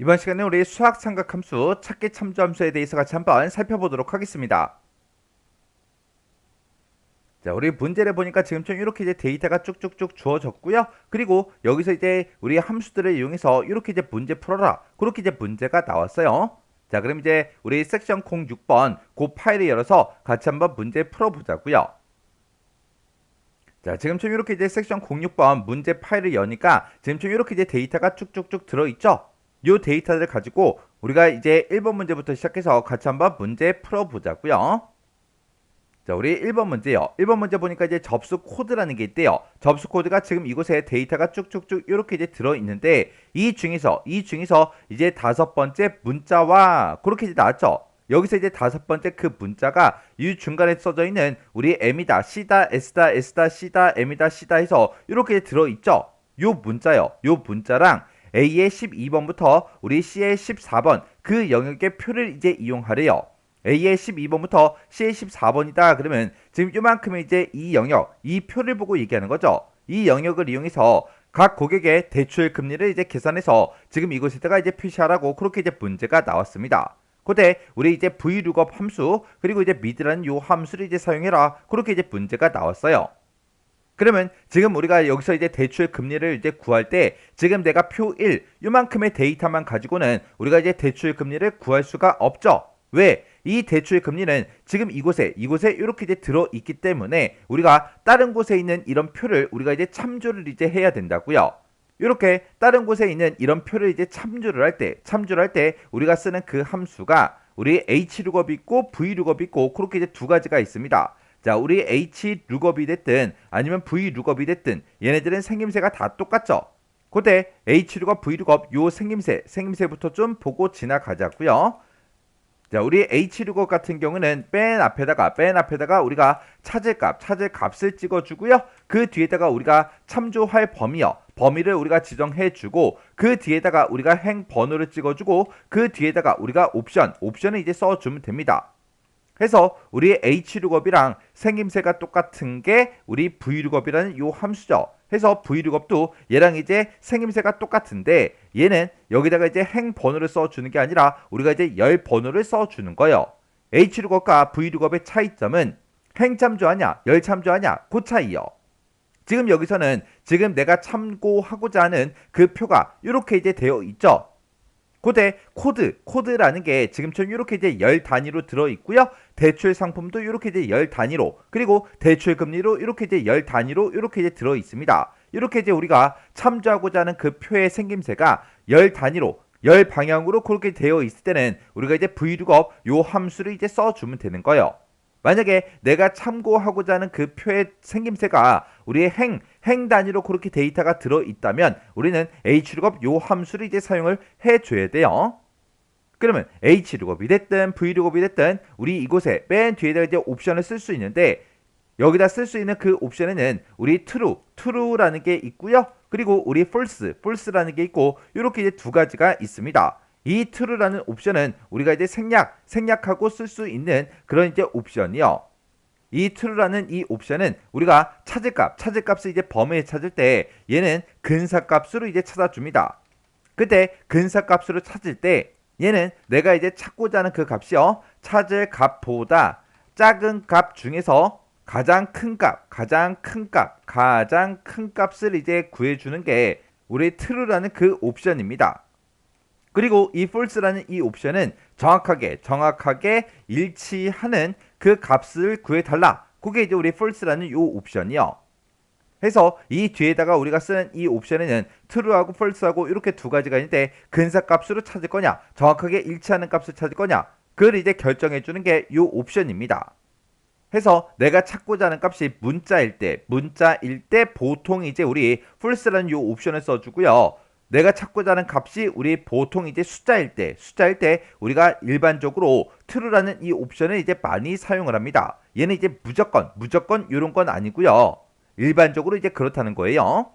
이번 시간에 우리 수학 삼각함수 찾기 참조함수에 대해서 같이 한번 살펴보도록 하겠습니다. 자, 우리 문제를 보니까 지금처럼 이렇게 이제 데이터가 쭉쭉쭉 주어졌고요. 그리고 여기서 이제 우리 함수들을 이용해서 이렇게 이제 문제 풀어라. 그렇게 이제 문제가 나왔어요. 자, 그럼 이제 우리 섹션 06번 그 파일을 열어서 같이 한번 문제 풀어보자고요. 자, 지금처럼 이렇게 이제 섹션 06번 문제 파일을 여니까 지금처럼 이렇게 이제 데이터가 쭉쭉쭉 들어있죠. 이 데이터를 가지고 우리가 이제 1번 문제부터 시작해서 같이 한번 문제 풀어보자고요. 자, 우리 1번 문제요. 1번 문제 보니까 이제 접수 코드라는 게 있대요. 접수 코드가 지금 이곳에 데이터가 쭉쭉쭉 이렇게 이제 들어있는데 이 중에서 이제 다섯 번째 문자와 그렇게 이제 나왔죠. 여기서 이제 다섯 번째 그 문자가 이 중간에 써져 있는 우리 M이다, C다, S다, S다, C다, M이다, C다 해서 이렇게 들어있죠. 요 문자요. 요 문자랑 A의 12번부터 우리 C의 14번 그 영역의 표를 이제 이용하래요. A의 12번부터 C의 14번이다. 그러면 지금 요만큼의 이제 이 영역, 이 표를 보고 얘기하는 거죠. 이 영역을 이용해서 각 고객의 대출 금리를 이제 계산해서 지금 이곳에다가 이제 표시하라고 그렇게 이제 문제가 나왔습니다. 그때 우리 이제 VLOOKUP 함수 그리고 이제 mid라는 요 함수를 이제 사용해라. 그렇게 이제 문제가 나왔어요. 그러면 지금 우리가 여기서 이제 대출 금리를 이제 구할 때 지금 내가 표 1 요만큼의 데이터만 가지고는 우리가 이제 대출 금리를 구할 수가 없죠. 왜? 이 대출 금리는 지금 이곳에 이렇게 이제 들어 있기 때문에 우리가 다른 곳에 있는 이런 표를 우리가 이제 참조를 이제 해야 된다고요. 이렇게 다른 곳에 있는 이런 표를 이제 참조를 할 때 우리가 쓰는 그 함수가 우리 HLOOKUP이 있고 VLOOKUP이 있고 그렇게 이제 두 가지가 있습니다. 자, 우리 HLOOKUP이 됐든 아니면 VLOOKUP이 됐든 얘네들은 생김새가 다 똑같죠. 그때 HLOOKUP, VLOOKUP 요 생김새부터 좀 보고 지나가자고요. 자, 우리 HLOOKUP 같은 경우는 맨 앞에다가 우리가 찾을 값을 찍어주고요. 그 뒤에다가 우리가 참조할 범위를 우리가 지정해주고 그 뒤에다가 우리가 행 번호를 찍어주고 그 뒤에다가 우리가 옵션을 이제 써주면 됩니다. 해서 우리 HLOOKUP이랑 생김새가 똑같은 게 우리 VLOOKUP이라는 요 함수죠. 해서 VLOOKUP도 얘랑 이제 생김새가 똑같은데 얘는 여기다가 이제 행 번호를 써주는 게 아니라 우리가 이제 열 번호를 써주는 거예요. HLOOKUP과 VLOOKUP의 차이점은 행 참조하냐 열 참조하냐 그 차이요. 지금 여기서는 지금 내가 참고하고자 하는 그 표가 이렇게 이제 되어 있죠. 그때 코드라는 게 지금처럼 이렇게 이제 열 단위로 들어 있고요. 대출 상품도 이렇게 이제 열 단위로 그리고 대출 금리로 이렇게 이제 열 단위로 이렇게 이제 들어 있습니다. 이렇게 이제 우리가 참조하고자 하는 그 표의 생김새가 열 단위로 열 방향으로 그렇게 되어 있을 때는 우리가 이제 VLOOKUP 요 함수를 이제 써주면 되는 거예요. 만약에 내가 참고하고자 하는 그 표의 생김새가 우리의 행 단위로 그렇게 데이터가 들어있다면 우리는 HLOOKUP 요 함수를 이제 사용을 해줘야 돼요. 그러면 HLOOKUP이 됐든 VLOOKUP이 됐든 우리 이곳에 맨 뒤에다가 이제 옵션을 쓸 수 있는데 여기다 쓸 수 있는 그 옵션에는 우리 true라는 게 있고요. 그리고 우리 false라는 게 있고 이렇게 이제 두 가지가 있습니다. 이 true라는 옵션은 우리가 이제 생략하고 쓸 수 있는 그런 이제 옵션이요. 이 true라는 이 옵션은 우리가 찾을 값을 이제 범위에 찾을 때 얘는 근사값으로 이제 찾아줍니다. 그때 근사값으로 찾을 때 얘는 내가 이제 찾고자 하는 그 값이요. 찾을 값보다 작은 값 중에서 가장 큰 값을 이제 구해주는 게 우리 true라는 그 옵션입니다. 그리고 이 false라는 이 옵션은 정확하게 일치하는 그 값을 구해달라. 그게 이제 우리 false라는 이 옵션이요. 해서 이 뒤에다가 우리가 쓰는 이 옵션에는 true하고 false하고 이렇게 두 가지가 있는데 근사값으로 찾을 거냐 정확하게 일치하는 값을 찾을 거냐 그걸 이제 결정해주는 게 이 옵션입니다. 해서 내가 찾고자 하는 값이 문자일 때 보통 이제 우리 false라는 이 옵션을 써주고요. 내가 찾고자 하는 값이 우리 보통 이제 숫자일 때 우리가 일반적으로 true라는 이 옵션을 이제 많이 사용을 합니다. 얘는 이제 무조건 이런 건 아니고요. 일반적으로 이제 그렇다는 거예요.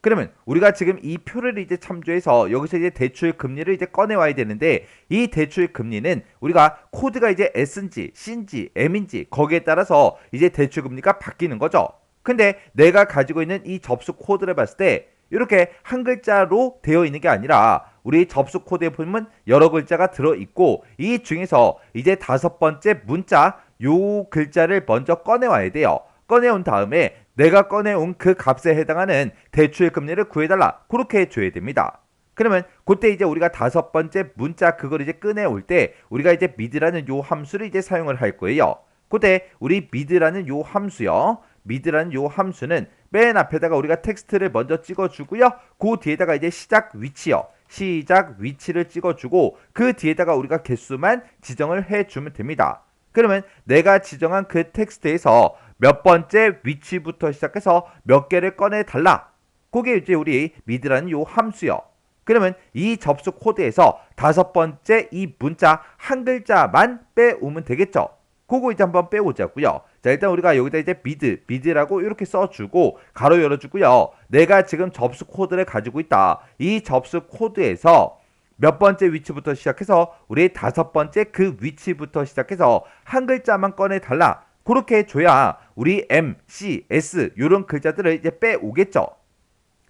그러면 우리가 지금 이 표를 이제 참조해서 여기서 이제 대출 금리를 이제 꺼내 와야 되는데 이 대출 금리는 우리가 코드가 이제 S인지 C인지 M인지 거기에 따라서 이제 대출 금리가 바뀌는 거죠. 근데 내가 가지고 있는 이 접수 코드를 봤을 때 이렇게 한 글자로 되어 있는 게 아니라 우리 접속 코드에 보면 여러 글자가 들어있고 이 중에서 이제 5번째 문자 요 글자를 먼저 꺼내와야 돼요. 꺼내온 다음에 내가 꺼내온 그 값에 해당하는 대출 금리를 구해달라. 그렇게 줘야 됩니다. 그러면 그때 이제 우리가 5번째 문자 그걸 이제 꺼내올 때 우리가 이제 mid라는 요 함수를 이제 사용을 할 거예요. 그때 우리 mid라는 요 함수요. mid라는 요 함수는 맨 앞에다가 우리가 텍스트를 먼저 찍어주고요. 그 뒤에다가 이제 시작 위치요. 시작 위치를 찍어주고 그 뒤에다가 우리가 개수만 지정을 해주면 됩니다. 그러면 내가 지정한 그 텍스트에서 몇 번째 위치부터 시작해서 몇 개를 꺼내달라. 그게 이제 우리 mid라는 요 함수요. 그러면 이 접속 코드에서 5번째 이 문자 한 글자만 빼오면 되겠죠. 그거 이제 한번 빼오자고요. 자, 일단 우리가 여기다 이제 mid라고 이렇게 써주고 가로 열어주고요. 내가 지금 접속 코드를 가지고 있다. 이 접속 코드에서 몇 번째 위치부터 시작해서 우리 5번째 그 위치부터 시작해서 한 글자만 꺼내달라. 그렇게 줘야 우리 M, C, S 이런 글자들을 이제 빼오겠죠.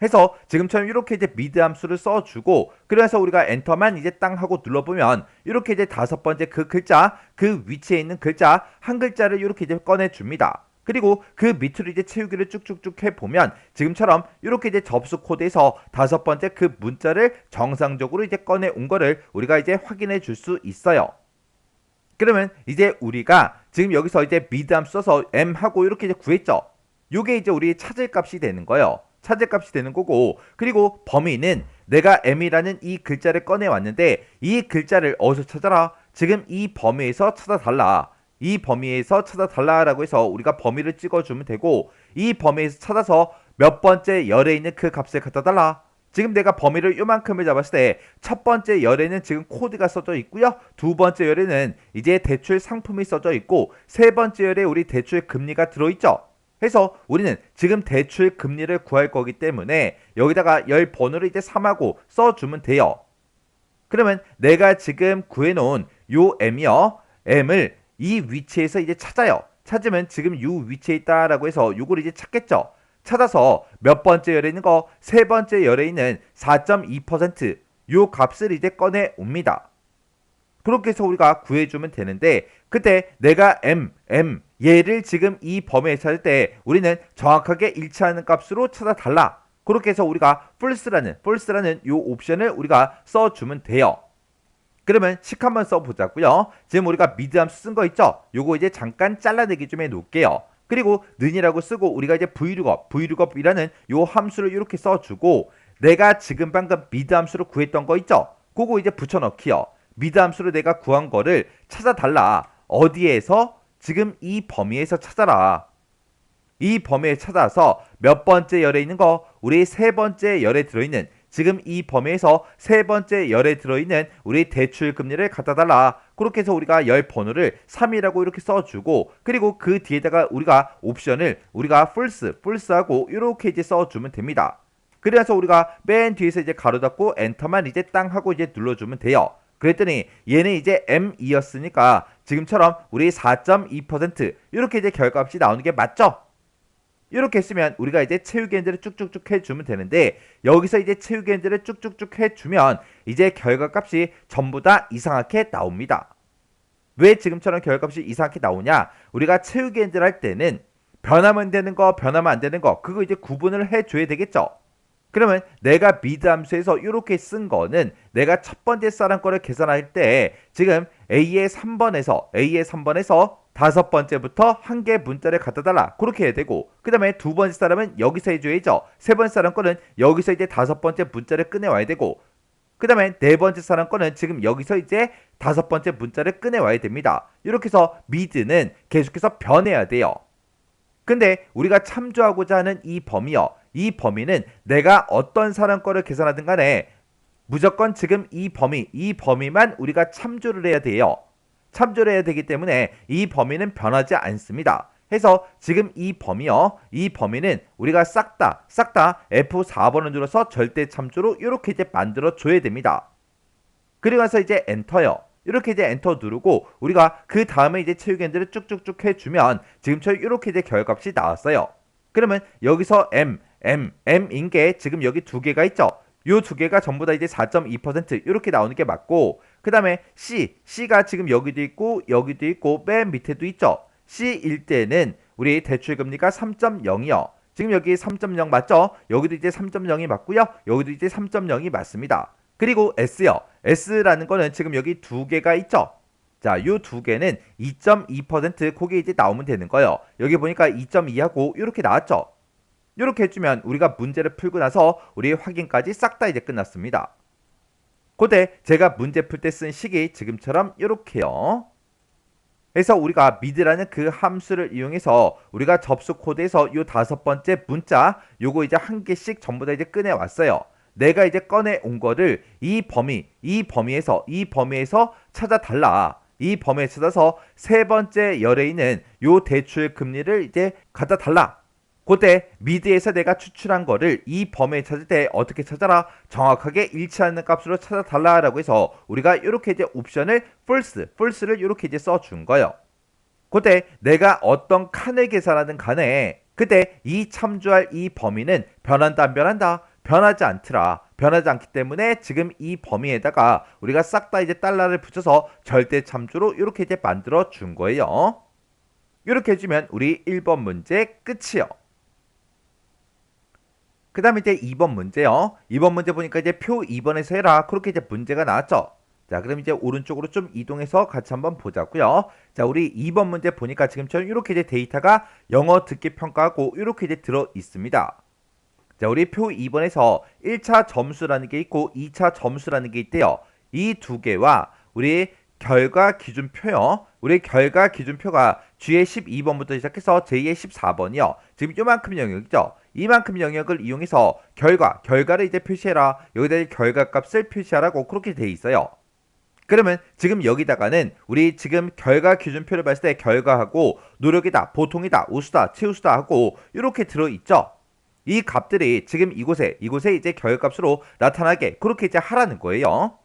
해서 지금처럼 이렇게 이제 미드 함수를 써주고 그래서 우리가 엔터만 이제 땅 하고 눌러보면 이렇게 이제 5번째 그 글자 그 위치에 있는 글자 한 글자를 이렇게 이제 꺼내줍니다. 그리고 그 밑으로 이제 채우기를 쭉쭉쭉 해보면 지금처럼 이렇게 이제 접속 코드에서 5번째 그 문자를 정상적으로 이제 꺼내온 거를 우리가 이제 확인해 줄 수 있어요. 그러면 이제 우리가 지금 여기서 이제 미드 함수 써서 M 하고 이렇게 이제 구했죠. 요게 이제 우리 찾을 값이 되는 거예요. 찾을 값이 되는 거고 그리고 범위는 내가 M이라는 이 글자를 꺼내왔는데 이 글자를 어디서 찾아라? 지금 이 범위에서 찾아달라. 이 범위에서 찾아달라라고 해서 우리가 범위를 찍어주면 되고 이 범위에서 찾아서 몇 번째 열에 있는 그 값을 갖다 달라. 지금 내가 범위를 요만큼을 잡았을 때 첫 번째 열에는 지금 코드가 써져 있고요. 두 번째 열에는 이제 대출 상품이 써져 있고 세 번째 열에 우리 대출 금리가 들어있죠. 해서 우리는 지금 대출 금리를 구할 거기 때문에 여기다가 열 번호를 이제 3하고 써주면 돼요. 그러면 내가 지금 구해놓은 요 M이요. M을 이 위치에서 이제 찾아요. 찾으면 지금 요 위치에 있다라고 해서 요걸 이제 찾겠죠. 찾아서 몇 번째 열에 있는 거 세 번째 열에 있는 4.2% 요 값을 이제 꺼내 옵니다. 그렇게 해서 우리가 구해주면 되는데 그때 내가 얘를 지금 이 범위에 찾을 때 우리는 정확하게 일치하는 값으로 찾아달라. 그렇게 해서 우리가 false라는 요 옵션을 우리가 써주면 돼요. 그러면 식 한번 써보자고요. 지금 우리가 미드 함수 쓴 거 있죠? 요거 이제 잠깐 잘라내기 좀 해놓을게요. 그리고 는이라고 쓰고 우리가 이제 vlookup이라는 요 함수를 이렇게 써주고 내가 지금 방금 미드 함수로 구했던 거 있죠? 그거 이제 붙여넣기요. 미드 함수로 내가 구한 거를 찾아달라. 어디에서? 지금 이 범위에서 찾아라. 이 범위에 찾아서 몇 번째 열에 있는 거 우리 세 번째 열에 들어있는 지금 이 범위에서 세 번째 열에 들어있는 우리 대출 금리를 갖다 달라. 그렇게 해서 우리가 열 번호를 3이라고 이렇게 써주고 그리고 그 뒤에다가 우리가 옵션을 우리가 false하고 이렇게 이제 써주면 됩니다. 그래서 우리가 맨 뒤에서 이제 가로 닫고 엔터만 이제 땅 하고 이제 눌러주면 돼요. 그랬더니 얘는 이제 M이었으니까 지금처럼 우리 4.2% 이렇게 이제 결과값이 나오는 게 맞죠? 이렇게 했으면 우리가 이제 채우기 엔드를 쭉쭉쭉 해주면 되는데 여기서 이제 채우기 엔드를 쭉쭉쭉 해주면 이제 결과값이 전부 다 이상하게 나옵니다. 왜 지금처럼 결과값이 이상하게 나오냐? 우리가 채우기 엔드를 할 때는 변하면 되는 거, 변하면 안 되는 거 그거 이제 구분을 해줘야 되겠죠? 그러면 내가 미드 함수에서 이렇게 쓴 거는 내가 첫 번째 사람 거를 계산할 때 지금 A의 3번에서 5번째부터 한 개 문자를 갖다 달라. 그렇게 해야 되고 그 다음에 두 번째 사람은 여기서 해줘야죠. 세 번째 사람 거는 여기서 이제 5번째 문자를 꺼내와야 되고 그 다음에 네 번째 사람 거는 지금 여기서 이제 5번째 문자를 꺼내와야 됩니다. 이렇게 해서 미드는 계속해서 변해야 돼요. 근데 우리가 참조하고자 하는 이 범위요. 이 범위는 내가 어떤 사람 거를 계산하든 간에 무조건 지금 이 범위만 우리가 참조를 해야 돼요. 참조를 해야 되기 때문에 이 범위는 변하지 않습니다. 해서 지금 이 범위요. 이 범위는 우리가 싹 다 F4번을 눌러서 절대 참조로 이렇게 이제 만들어 줘야 됩니다. 그리고 나서 이제 엔터요. 이렇게 이제 엔터 누르고 우리가 그 다음에 이제 채우기 엔드를 쭉쭉쭉 해주면 지금처럼 이렇게 이제 결과값이 나왔어요. 그러면 여기서 M인 게 지금 여기 두 개가 있죠. 요 두 개가 전부 다 이제 4.2% 이렇게 나오는 게 맞고, 그 다음에 C가 지금 여기도 있고 맨 밑에도 있죠. C일 때는 우리 대출금리가 3.0이요. 지금 여기 3.0 맞죠? 여기도 이제 3.0이 맞고요. 여기도 이제 3.0이 맞습니다. 그리고 S요. S라는 거는 지금 여기 두 개가 있죠. 자, 요 두 개는 2.2% 그게 이제 나오면 되는 거예요. 여기 보니까 2.2하고 이렇게 나왔죠. 이렇게 해주면 우리가 문제를 풀고 나서 우리 확인까지 싹 다 이제 끝났습니다. 그때 제가 문제 풀 때 쓴 식이 지금처럼 이렇게요. 그래서 우리가 mid라는 그 함수를 이용해서 우리가 접수 코드에서 요 5번째 문자 요거 이제 한 개씩 전부 다 이제 꺼내 왔어요. 내가 이제 꺼내 온 거를 이 범위에서 찾아달라. 이 범위에 찾아서 세 번째 열에 있는 요 대출 금리를 이제 갖다 달라. 그때 미드에서 내가 추출한 거를 이 범위에 찾을 때 어떻게 찾아라? 정확하게 일치하는 값으로 찾아달라라고 해서 우리가 이렇게 이제 옵션을 false를 이렇게 이제 써준 거예요. 그때 내가 어떤 칸을 계산하든 간에 그때 이 참조할 이 범위는 변한다 안 변한다? 변하지 않더라. 변하지 않기 때문에 지금 이 범위에다가 우리가 싹 다 이제 달러를 붙여서 절대 참조로 이렇게 이제 만들어 준 거예요. 이렇게 해주면 우리 1번 문제 끝이요. 그 다음에 이제 2번 문제요. 2번 문제 보니까 이제 표 2번에서 해라. 그렇게 이제 문제가 나왔죠. 자, 그럼 이제 오른쪽으로 좀 이동해서 같이 한번 보자고요. 자, 우리 2번 문제 보니까 지금처럼 이렇게 이제 데이터가 영어 듣기 평가하고 이렇게 이제 들어 있습니다. 자, 우리 표 2번에서 1차 점수라는 게 있고 2차 점수라는 게 있대요. 이 두 개와 우리 결과 기준표요. 우리 결과 기준표가 G의 12번부터 시작해서 J의 14번이요. 지금 요만큼 영역이죠. 이만큼 영역을 이용해서 결과를 이제 표시해라. 여기다 결과값을 표시하라고 그렇게 돼 있어요. 그러면 지금 여기다가는 우리 지금 결과 기준표를 봤을 때 결과하고 노력이다, 보통이다, 우수다, 최우수다 하고 이렇게 들어있죠. 이 값들이 지금 이곳에 이제 결과값으로 나타나게 그렇게 이제 하라는 거예요.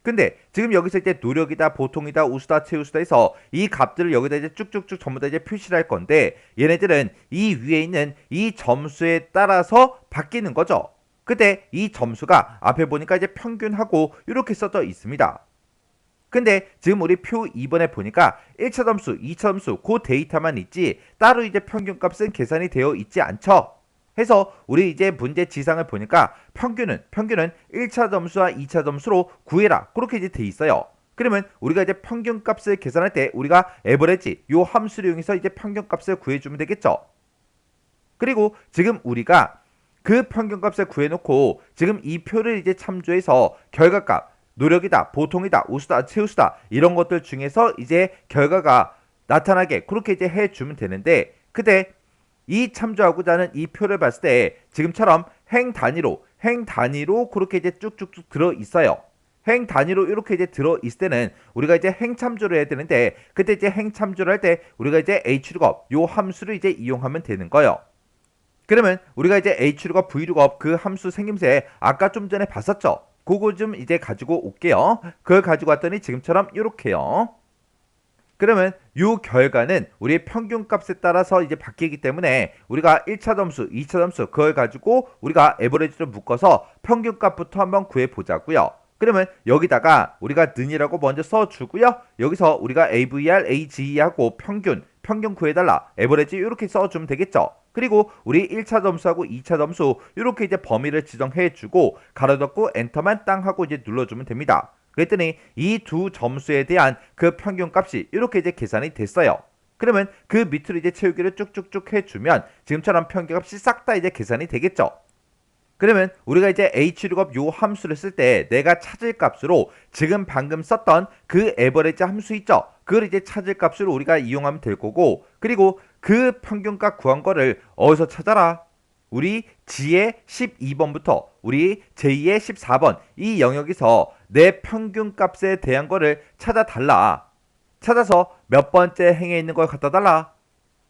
근데 지금 여기서 이제 노력이다, 보통이다, 우수다, 최우수다 해서 이 값들을 여기다 이제 쭉쭉쭉 전부 다 이제 표시를 할 건데 얘네들은 이 위에 있는 이 점수에 따라서 바뀌는 거죠. 근데 이 점수가 앞에 보니까 이제 평균하고 이렇게 써져 있습니다. 근데 지금 우리 표 2번에 보니까 1차 점수, 2차 점수 그 데이터만 있지 따로 이제 평균값은 계산이 되어 있지 않죠. 해서 우리 이제 문제 지상을 보니까 평균은 1차 점수와 2차 점수로 구해라. 그렇게 이제 돼 있어요. 그러면 우리가 이제 평균값을 계산할 때 우리가 에버리지 요 함수를 이용해서 이제 평균값을 구해주면 되겠죠. 그리고 지금 우리가 그 평균값을 구해놓고 지금 이 표를 이제 참조해서 결과값 노력이다, 보통이다, 우수다, 최우수다 이런 것들 중에서 이제 결과가 나타나게 그렇게 이제 해주면 되는데 그때 이 참조하고자 하는 이 표를 봤을 때 지금처럼 행 단위로 그렇게 이제 쭉쭉쭉 들어 있어요. 행 단위로 이렇게 이제 들어 있을 때는 우리가 이제 행 참조를 해야 되는데 그때 이제 행 참조를 할 때 우리가 이제 H룩업 요 함수를 이제 이용하면 되는 거예요. 그러면 우리가 이제 H룩업, V룩업 그 함수 생김새 아까 좀 전에 봤었죠. 그거 좀 이제 가지고 올게요. 그걸 가지고 왔더니 지금처럼 이렇게요. 그러면 이 결과는 우리의 평균값에 따라서 이제 바뀌기 때문에 우리가 1차 점수, 2차 점수 그걸 가지고 우리가 에버리지를 묶어서 평균값부터 한번 구해 보자고요. 그러면 여기다가 우리가 는이라고 먼저 써주고요. 여기서 우리가 AVR, AGE하고 평균 구해달라. 에버리지 이렇게 써주면 되겠죠. 그리고 우리 1차 점수하고 2차 점수 이렇게 이제 범위를 지정해주고 가로 닫고 엔터만 땅 하고 이제 눌러주면 됩니다. 그랬더니 이 두 점수에 대한 그 평균값이 이렇게 이제 계산이 됐어요. 그러면 그 밑으로 이제 채우기를 쭉쭉쭉 해주면 지금처럼 평균값이 싹 다 이제 계산이 되겠죠. 그러면 우리가 이제 H룩업 요 함수를 쓸 때 내가 찾을 값으로 지금 방금 썼던 그 에버리지 함수 있죠. 그걸 이제 찾을 값으로 우리가 이용하면 될 거고 그리고 그 평균값 구한 거를 어디서 찾아라? 우리 G의 12번부터 우리 J의 14번 이 영역에서 내 평균값에 대한 거를 찾아달라. 찾아서 몇 번째 행에 있는 걸 갖다 달라.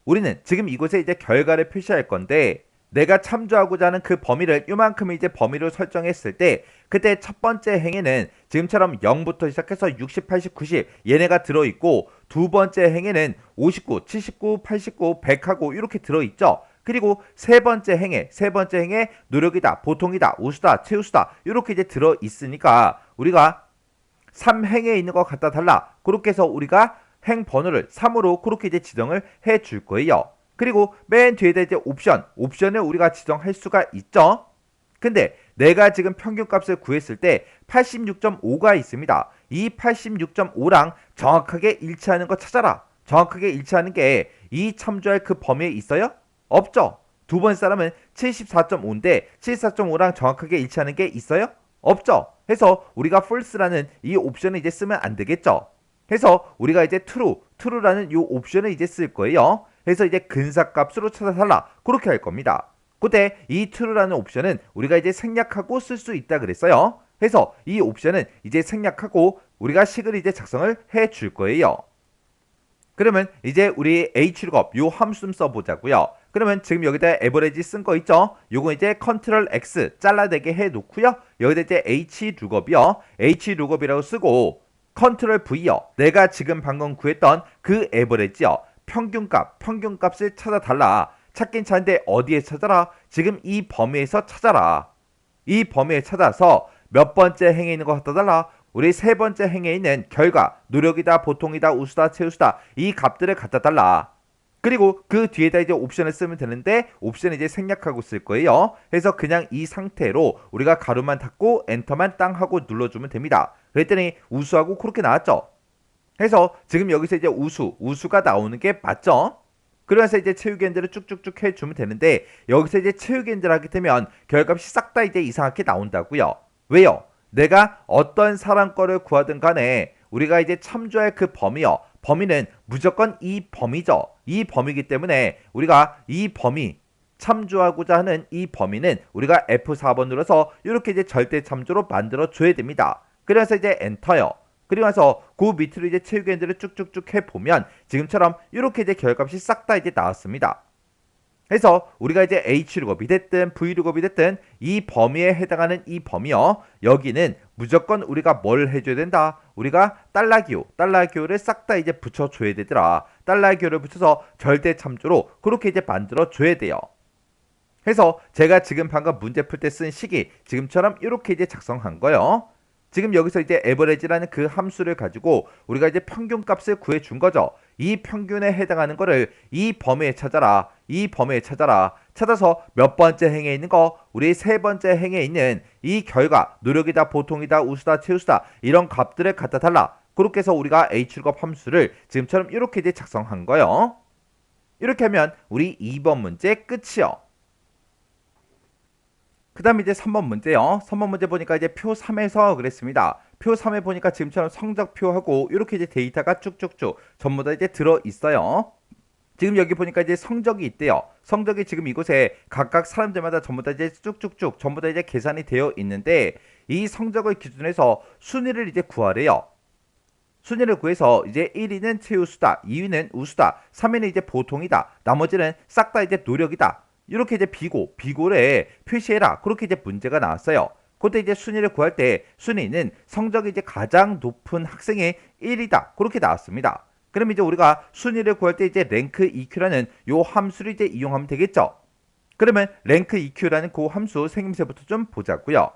우리는 지금 이곳에 이제 결과를 표시할 건데 내가 참조하고자 하는 그 범위를 요만큼 이제 범위로 설정했을 때 그때 첫 번째 행에는 지금처럼 0부터 시작해서 60, 80, 90 얘네가 들어있고 두 번째 행에는 59, 79, 89, 100하고 이렇게 들어있죠. 그리고 세 번째 행에 노력이다, 보통이다, 우수다, 최우수다 이렇게 이제 들어 있으니까 우리가 3행에 있는 거 갖다 달라. 그렇게 해서 우리가 행 번호를 3으로 그렇게 이제 지정을 해 줄 거예요. 그리고 맨 뒤에다 이제 옵션을 우리가 지정할 수가 있죠. 근데 내가 지금 평균값을 구했을 때 86.5가 있습니다. 이 86.5랑 정확하게 일치하는 거 찾아라. 정확하게 일치하는 게 이 참조할 그 범위에 있어요? 없죠. 두 번 사람은 74.5인데 74.5랑 정확하게 일치하는 게 있어요? 없죠. 해서 우리가 false라는 이 옵션을 이제 쓰면 안 되겠죠. 해서 우리가 이제 true라는 이 옵션을 이제 쓸 거예요. 해서 이제 근사값으로 찾아달라. 그렇게 할 겁니다. 그때 이 true라는 옵션은 우리가 이제 생략하고 쓸 수 있다 그랬어요. 해서 이 옵션은 이제 생략하고 우리가 식을 이제 작성을 해 줄 거예요. 그러면 이제 우리 hlookup 요 함수 좀 써보자고요. 그러면 지금 여기다 average 쓴 거 있죠? 요거 이제 Ctrl X 잘라내게 해 놓고요. 여기다 이제 hlookup이요. hlookup이라고 쓰고 Ctrl V요. 내가 지금 방금 구했던 그 average요. 평균값을 찾아달라. 찾긴 찾는데 어디에 찾아라? 지금 이 범위에서 찾아라. 이 범위에 찾아서 몇 번째 행에 있는 거 갖다 달라. 우리 세 번째 행에 있는 결과, 노력이다, 보통이다, 우수다, 최우수다 이 값들을 갖다 달라. 그리고 그 뒤에다 이제 옵션을 쓰면 되는데 옵션 이제 생략하고 쓸 거예요. 그래서 그냥 이 상태로 우리가 가로만 닫고 엔터만 땅 하고 눌러주면 됩니다. 그랬더니 우수하고 그렇게 나왔죠. 그래서 지금 여기서 이제 우수가 나오는 게 맞죠? 그래서 이제 채우기 엔드를 쭉쭉쭉 해주면 되는데 여기서 이제 채우기 엔드를 하게 되면 결과값이 싹 다 이제 이상하게 나온다고요. 왜요? 내가 어떤 사람 거를 구하든 간에 우리가 이제 참조할 그 범위요. 범위는 무조건 이 범위죠. 이 범위이기 때문에 우리가 이 범위 참조하고자 하는 이 범위는 우리가 F4번 눌러서 이렇게 이제 절대 참조로 만들어 줘야 됩니다. 그래서 이제 엔터요. 그리고 나서 그 밑으로 이제 채우기 엔드를 쭉쭉쭉 해보면 지금처럼 이렇게 이제 결과값이 싹 다 이제 나왔습니다. 그래서 우리가 이제 hlookup이 됐든 vlookup이 됐든 이 범위에 해당하는 이 범위요. 여기는 무조건 우리가 뭘 해줘야 된다. 우리가 달러기호를 싹 다 이제 붙여줘야 되더라. 달러기호를 붙여서 절대 참조로 그렇게 이제 만들어줘야 돼요. 그래서 제가 지금 방금 문제 풀 때 쓴 식이 지금처럼 이렇게 이제 작성한 거예요. 지금 여기서 이제 average라는 그 함수를 가지고 우리가 이제 평균값을 구해 준 거죠. 이 평균에 해당하는 거를 이 범위에 찾아라. 이 범위에 찾아라. 찾아서 몇 번째 행에 있는 거, 우리 세 번째 행에 있는 이 결과, 노력이다, 보통이다, 우수다, 최우수다 이런 값들을 갖다 달라. 그렇게 해서 우리가 hlookup 함수를 지금처럼 이렇게 이제 작성한 거예요. 이렇게 하면 우리 2번 문제 끝이요. 그 다음에 이제 3번 문제요. 3번 문제 보니까 이제 표 3에서 그랬습니다. 표 3에 보니까 지금처럼 성적표하고 이렇게 이제 데이터가 쭉쭉쭉 전부 다 이제 들어 있어요. 지금 여기 보니까 이제 성적이 있대요. 성적이 지금 이곳에 각각 사람들마다 전부 다 이제 쭉쭉쭉 전부 다 이제 계산이 되어 있는데 이 성적을 기준해서 순위를 이제 구하래요. 순위를 구해서 이제 1위는 최우수다, 2위는 우수다, 3위는 이제 보통이다, 나머지는 싹 다 이제 노력이다. 이렇게 이제 비고를 표시해라. 그렇게 이제 문제가 나왔어요. 그때 이제 순위를 구할 때 순위는 성적이 이제 가장 높은 학생의 1위다. 그렇게 나왔습니다. 그럼 이제 우리가 순위를 구할 때 이제 랭크 EQ라는 요 함수를 이제 이용하면 되겠죠. 그러면 랭크 EQ라는 그 함수 생김새부터 좀 보자고요.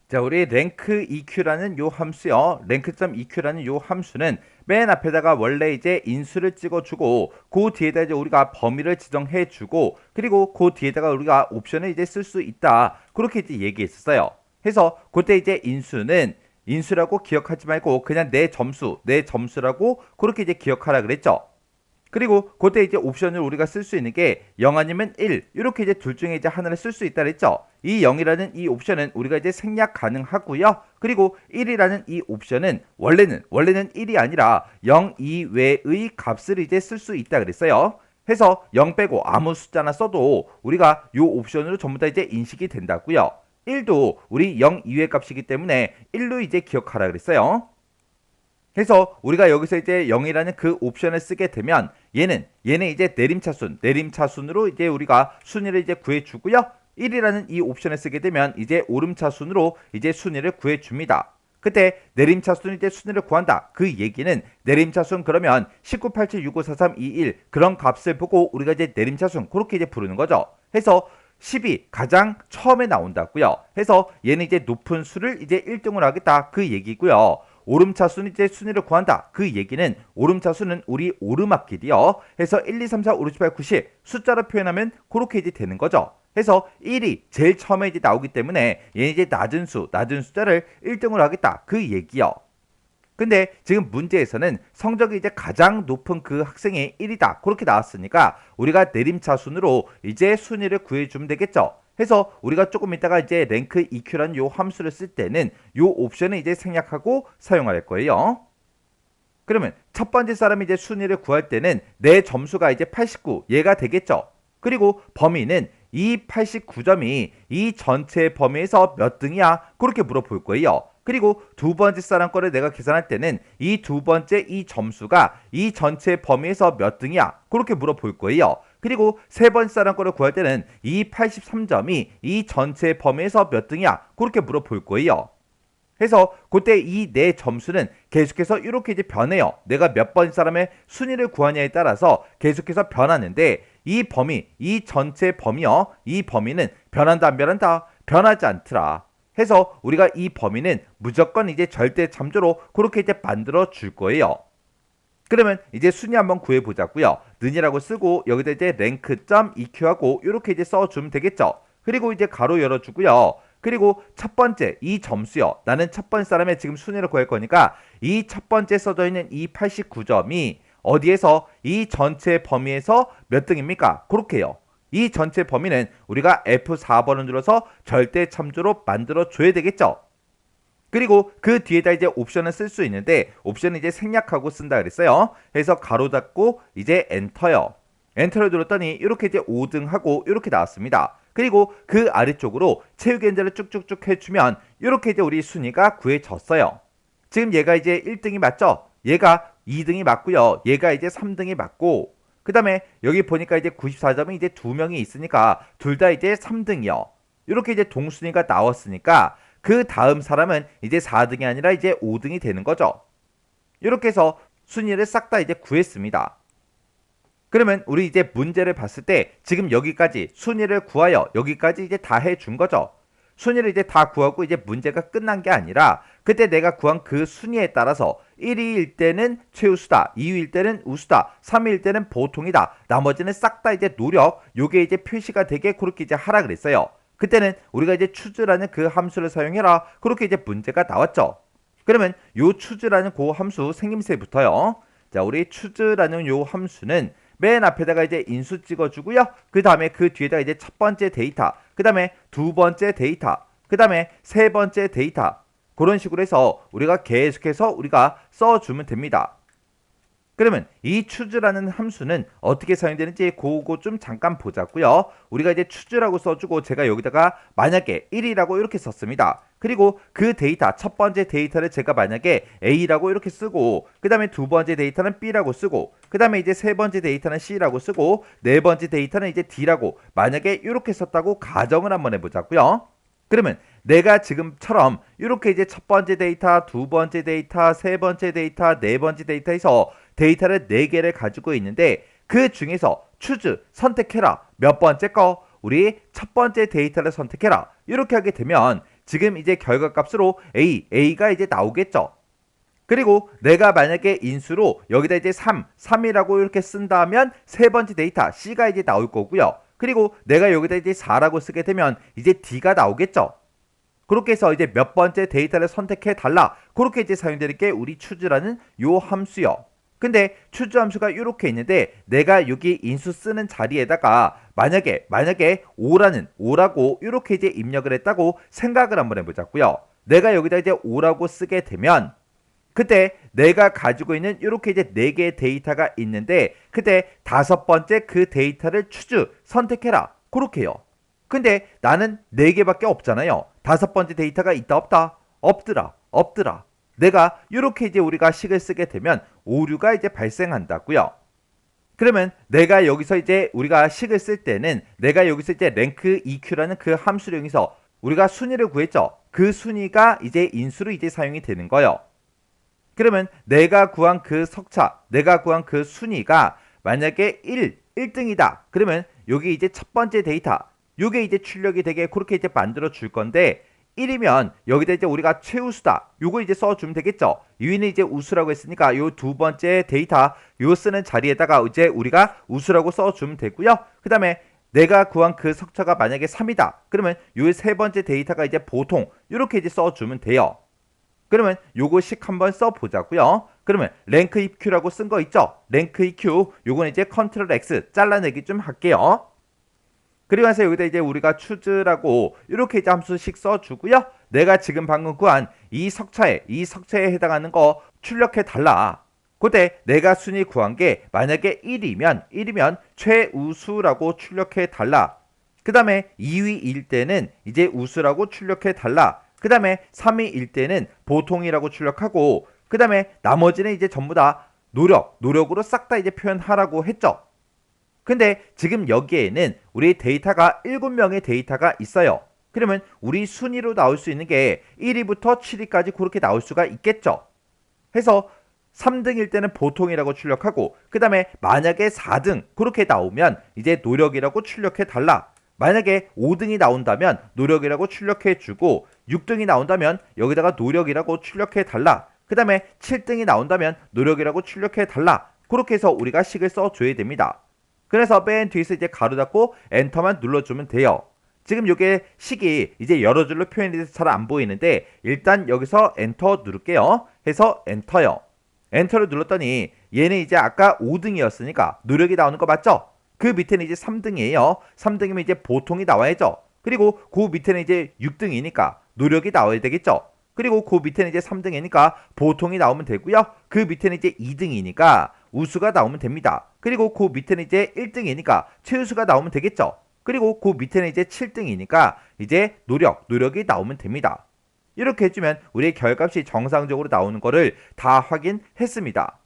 자, 우리 랭크 EQ라는 요 함수요. 랭크.EQ라는 요 함수는 맨 앞에다가 원래 이제 인수를 찍어주고 그 뒤에다 이제 우리가 범위를 지정해주고 그리고 그 뒤에다가 우리가 옵션을 이제 쓸 수 있다. 그렇게 이제 얘기했었어요. 그래서 그때 이제 인수라고 기억하지 말고 그냥 내 점수라고 그렇게 이제 기억하라 그랬죠. 그리고 그때 이제 옵션을 우리가 쓸 수 있는 게 0 아니면 1 이렇게 이제 둘 중에 이제 하나를 쓸 수 있다 그랬죠. 이 0이라는 이 옵션은 우리가 이제 생략 가능하고요. 그리고 1이라는 이 옵션은 원래는 1이 아니라 0 이외의 값을 이제 쓸 수 있다 그랬어요. 해서 0 빼고 아무 숫자나 써도 우리가 이 옵션으로 전부 다 이제 인식이 된다고요. 1도 우리 0 이외의 값이기 때문에 1로 이제 기억하라 그랬어요. 그래서 우리가 여기서 이제 0이라는 그 옵션을 쓰게 되면 얘는 이제 내림차순으로 이제 우리가 순위를 이제 구해주고요. 1이라는 이 옵션을 쓰게 되면 이제 오름차순으로 이제 순위를 구해줍니다. 그때 내림차순 이제 순위를 구한다. 그 얘기는 내림차순 그러면 1987654321 그런 값을 보고 우리가 이제 내림차순 그렇게 이제 부르는 거죠. 해서 10이 가장 처음에 나온다고요. 해서 얘는 이제 높은 수를 이제 1등으로 하겠다. 그 얘기고요. 오름차순 이제 순위를 구한다. 그 얘기는 오름차순은 우리 오르막길이요. 해서 1, 2, 3, 4, 5, 6, 7, 8, 90 숫자로 표현하면 그렇게 이제 되는 거죠. 해서 1이 제일 처음에 이제 나오기 때문에 얘는 이제 낮은 숫자를 1등으로 하겠다. 그 얘기요. 근데 지금 문제에서는 성적이 이제 가장 높은 그 학생이 1이다. 그렇게 나왔으니까 우리가 내림차순으로 이제 순위를 구해주면 되겠죠. 해서 우리가 조금 이따가 이제 랭크 EQ라는 요 함수를 쓸 때는 요 옵션을 이제 생략하고 사용할 거예요. 그러면 첫 번째 사람이 이제 순위를 구할 때는 내 점수가 이제 89 얘가 되겠죠. 그리고 범위는 이 89점이 이 전체 범위에서 몇 등이야? 그렇게 물어볼 거예요. 그리고 두 번째 사람 거를 내가 계산할 때는 이 두 번째 이 점수가 이 전체 범위에서 몇 등이야? 그렇게 물어볼 거예요. 그리고 세 번째 사람 거를 구할 때는 이 83점이 이 전체 범위에서 몇 등이야? 그렇게 물어볼 거예요. 해서 그때 이 내 점수는 계속해서 이렇게 이제 변해요. 내가 몇 번 사람의 순위를 구하냐에 따라서 계속해서 변하는데 이 범위, 이 전체 범위요. 이 범위는 변한다 안 변한다? 변하지 않더라. 해서 우리가 이 범위는 무조건 이제 절대 참조로 그렇게 이제 만들어 줄 거예요. 그러면 이제 순위 한번 구해 보자고요. 는이라고 쓰고 여기다 이제 랭크.eq하고 이렇게 이제 써주면 되겠죠. 그리고 이제 가로 열어주고요. 그리고 첫 번째 이 점수요. 나는 첫 번째 사람의 지금 순위를 구할 거니까 이 첫 번째 써져 있는 이 89점이 어디에서 이 전체 범위에서 몇 등입니까? 그렇게요. 이 전체 범위는 우리가 F4번을 눌러서 절대 참조로 만들어 줘야 되겠죠. 그리고 그 뒤에다 이제 옵션을 쓸 수 있는데 옵션은 이제 생략하고 쓴다 그랬어요. 그래서 가로 닫고 이제 엔터요. 엔터를 눌렀더니 이렇게 이제 5등하고 이렇게 나왔습니다. 그리고 그 아래쪽으로 채우기 엔저를 쭉쭉쭉 해주면 이렇게 이제 우리 순위가 구해졌어요. 지금 얘가 이제 1등이 맞죠? 얘가 2등이 맞고요. 얘가 이제 3등이 맞고 그 다음에 여기 보니까 이제 94점이 이제 두 명이 있으니까 둘 다 이제 3등이요. 이렇게 이제 동순위가 나왔으니까 그 다음 사람은 이제 4등이 아니라 이제 5등이 되는 거죠. 이렇게 해서 순위를 싹 다 이제 구했습니다. 그러면 우리 이제 문제를 봤을 때 지금 여기까지 순위를 구하여 여기까지 이제 다 해준 거죠. 순위를 이제 다 구하고 이제 문제가 끝난 게 아니라 그때 내가 구한 그 순위에 따라서 1위일 때는 최우수다, 2위일 때는 우수다, 3위일 때는 보통이다. 나머지는 싹 다 이제 노력, 요게 이제 표시가 되게 그렇게 이제 하라 그랬어요. 그때는 우리가 이제 choose라는 그 함수를 사용해라. 그렇게 이제 문제가 나왔죠. 그러면 요 choose라는 그 함수 생김새부터요. 자, 우리 choose라는 요 함수는 맨 앞에다가 이제 인수 찍어주고요. 그 다음에 그 뒤에다가 이제 첫 번째 데이터, 그 다음에 두 번째 데이터, 그 다음에 세 번째 데이터. 그런 식으로 해서 우리가 계속해서 우리가 써주면 됩니다. 그러면 이 choose라는 함수는 어떻게 사용되는지 그거 좀 잠깐 보자고요. 우리가 이제 choose라고 써주고 제가 여기다가 만약에 1이라고 이렇게 썼습니다. 그리고 그 데이터, 첫 번째 데이터를 제가 만약에 A라고 이렇게 쓰고 그 다음에 두 번째 데이터는 B라고 쓰고 그 다음에 이제 세 번째 데이터는 C라고 쓰고 네 번째 데이터는 이제 D라고 만약에 이렇게 썼다고 가정을 한번 해보자고요. 그러면 내가 지금처럼 이렇게 이제 첫 번째 데이터, 두 번째 데이터, 세 번째 데이터, 네 번째 데이터에서 데이터를 4개를 가지고 있는데 그 중에서 choose, 선택해라. 몇 번째 거? 우리 첫 번째 데이터를 선택해라. 이렇게 하게 되면 지금 이제 결과값으로 A가 이제 나오겠죠. 그리고 내가 만약에 인수로 여기다 이제 3이라고 이렇게 쓴다면 세 번째 데이터 C가 이제 나올 거고요. 그리고 내가 여기다 이제 4라고 쓰게 되면 이제 D가 나오겠죠. 그렇게 해서 이제 몇 번째 데이터를 선택해 달라. 그렇게 이제 사용되는 게 우리 choose라는 요 함수요. 근데 choose 함수가 이렇게 있는데 내가 여기 인수 쓰는 자리에다가 만약에 5라고 이렇게 이제 입력을 했다고 생각을 한번 해보자고요. 내가 여기다 이제 5라고 쓰게 되면 그때 내가 가지고 있는 이렇게 이제 4개의 데이터가 있는데 그때 다섯 번째 그 데이터를 choose, 선택해라. 그렇게요. 근데 나는 4개밖에 없잖아요. 다섯 번째 데이터가 있다 없다? 없더라. 내가 이렇게 이제 우리가 식을 쓰게 되면 오류가 이제 발생한다고요. 그러면 내가 여기서 이제 우리가 식을 쓸 때는 내가 여기서 이제 rank EQ라는 그 함수를 이용해서 우리가 순위를 구했죠. 그 순위가 이제 인수로 이제 사용이 되는 거예요. 그러면 내가 구한 그 석차, 내가 구한 그 순위가 만약에 1등이다. 그러면 여기 이제 첫 번째 데이터, 요게 이제 출력이 되게 그렇게 이제 만들어 줄 건데 1이면 여기다 이제 우리가 최우수다. 요거 이제 써주면 되겠죠. 2위는 이제 우수라고 했으니까 요 두 번째 데이터 요 쓰는 자리에다가 이제 우리가 우수라고 써주면 되고요. 그 다음에 내가 구한 그 석차가 만약에 3이다. 그러면 요 세 번째 데이터가 이제 보통 이렇게 이제 써주면 돼요. 그러면 요거씩 한번 써보자고요. 그러면 랭크 EQ라고 쓴 거 있죠? 랭크 EQ 요거는 이제 컨트롤 X 잘라내기 좀 할게요. 그리고 나서 여기다 이제 우리가 추즈라고 이렇게 이제 함수씩 써주고요. 내가 지금 방금 구한 이 석차에 해당하는 거 출력해 달라. 그때 내가 순위 구한 게 만약에 1이면 최우수라고 출력해 달라. 그 다음에 2위일 때는 이제 우수라고 출력해 달라. 그 다음에 3위일 때는 보통이라고 출력하고 그 다음에 나머지는 이제 전부 다 노력으로 싹 다 이제 표현하라고 했죠. 근데 지금 여기에는 우리 데이터가 7명의 데이터가 있어요. 그러면 우리 순위로 나올 수 있는 게 1위부터 7위까지 그렇게 나올 수가 있겠죠. 해서 3등일 때는 보통이라고 출력하고 그 다음에 만약에 4등 그렇게 나오면 이제 노력이라고 출력해 달라. 만약에 5등이 나온다면 노력이라고 출력해 주고 6등이 나온다면 여기다가 노력이라고 출력해 달라. 그 다음에 7등이 나온다면 노력이라고 출력해 달라. 그렇게 해서 우리가 식을 써줘야 됩니다. 그래서 맨 뒤에서 이제 가로 닫고 엔터만 눌러주면 돼요. 지금 이게 식이 이제 여러 줄로 표현이 돼서 잘 안 보이는데 일단 여기서 엔터 누를게요. 해서 엔터요. 엔터를 눌렀더니 얘는 이제 아까 5등이었으니까 노력이 나오는 거 맞죠? 그 밑에는 이제 3등이에요. 3등이면 이제 보통이 나와야죠. 그리고 그 밑에는 이제 6등이니까 노력이 나와야 되겠죠. 그리고 그 밑에는 이제 3등이니까 보통이 나오면 되고요. 그 밑에는 이제 2등이니까 우수가 나오면 됩니다. 그리고 그 밑에는 이제 1등이니까 최우수가 나오면 되겠죠. 그리고 그 밑에는 이제 7등이니까 이제 노력이 나오면 됩니다. 이렇게 해주면 우리의 결값이 정상적으로 나오는 거를 다 확인했습니다.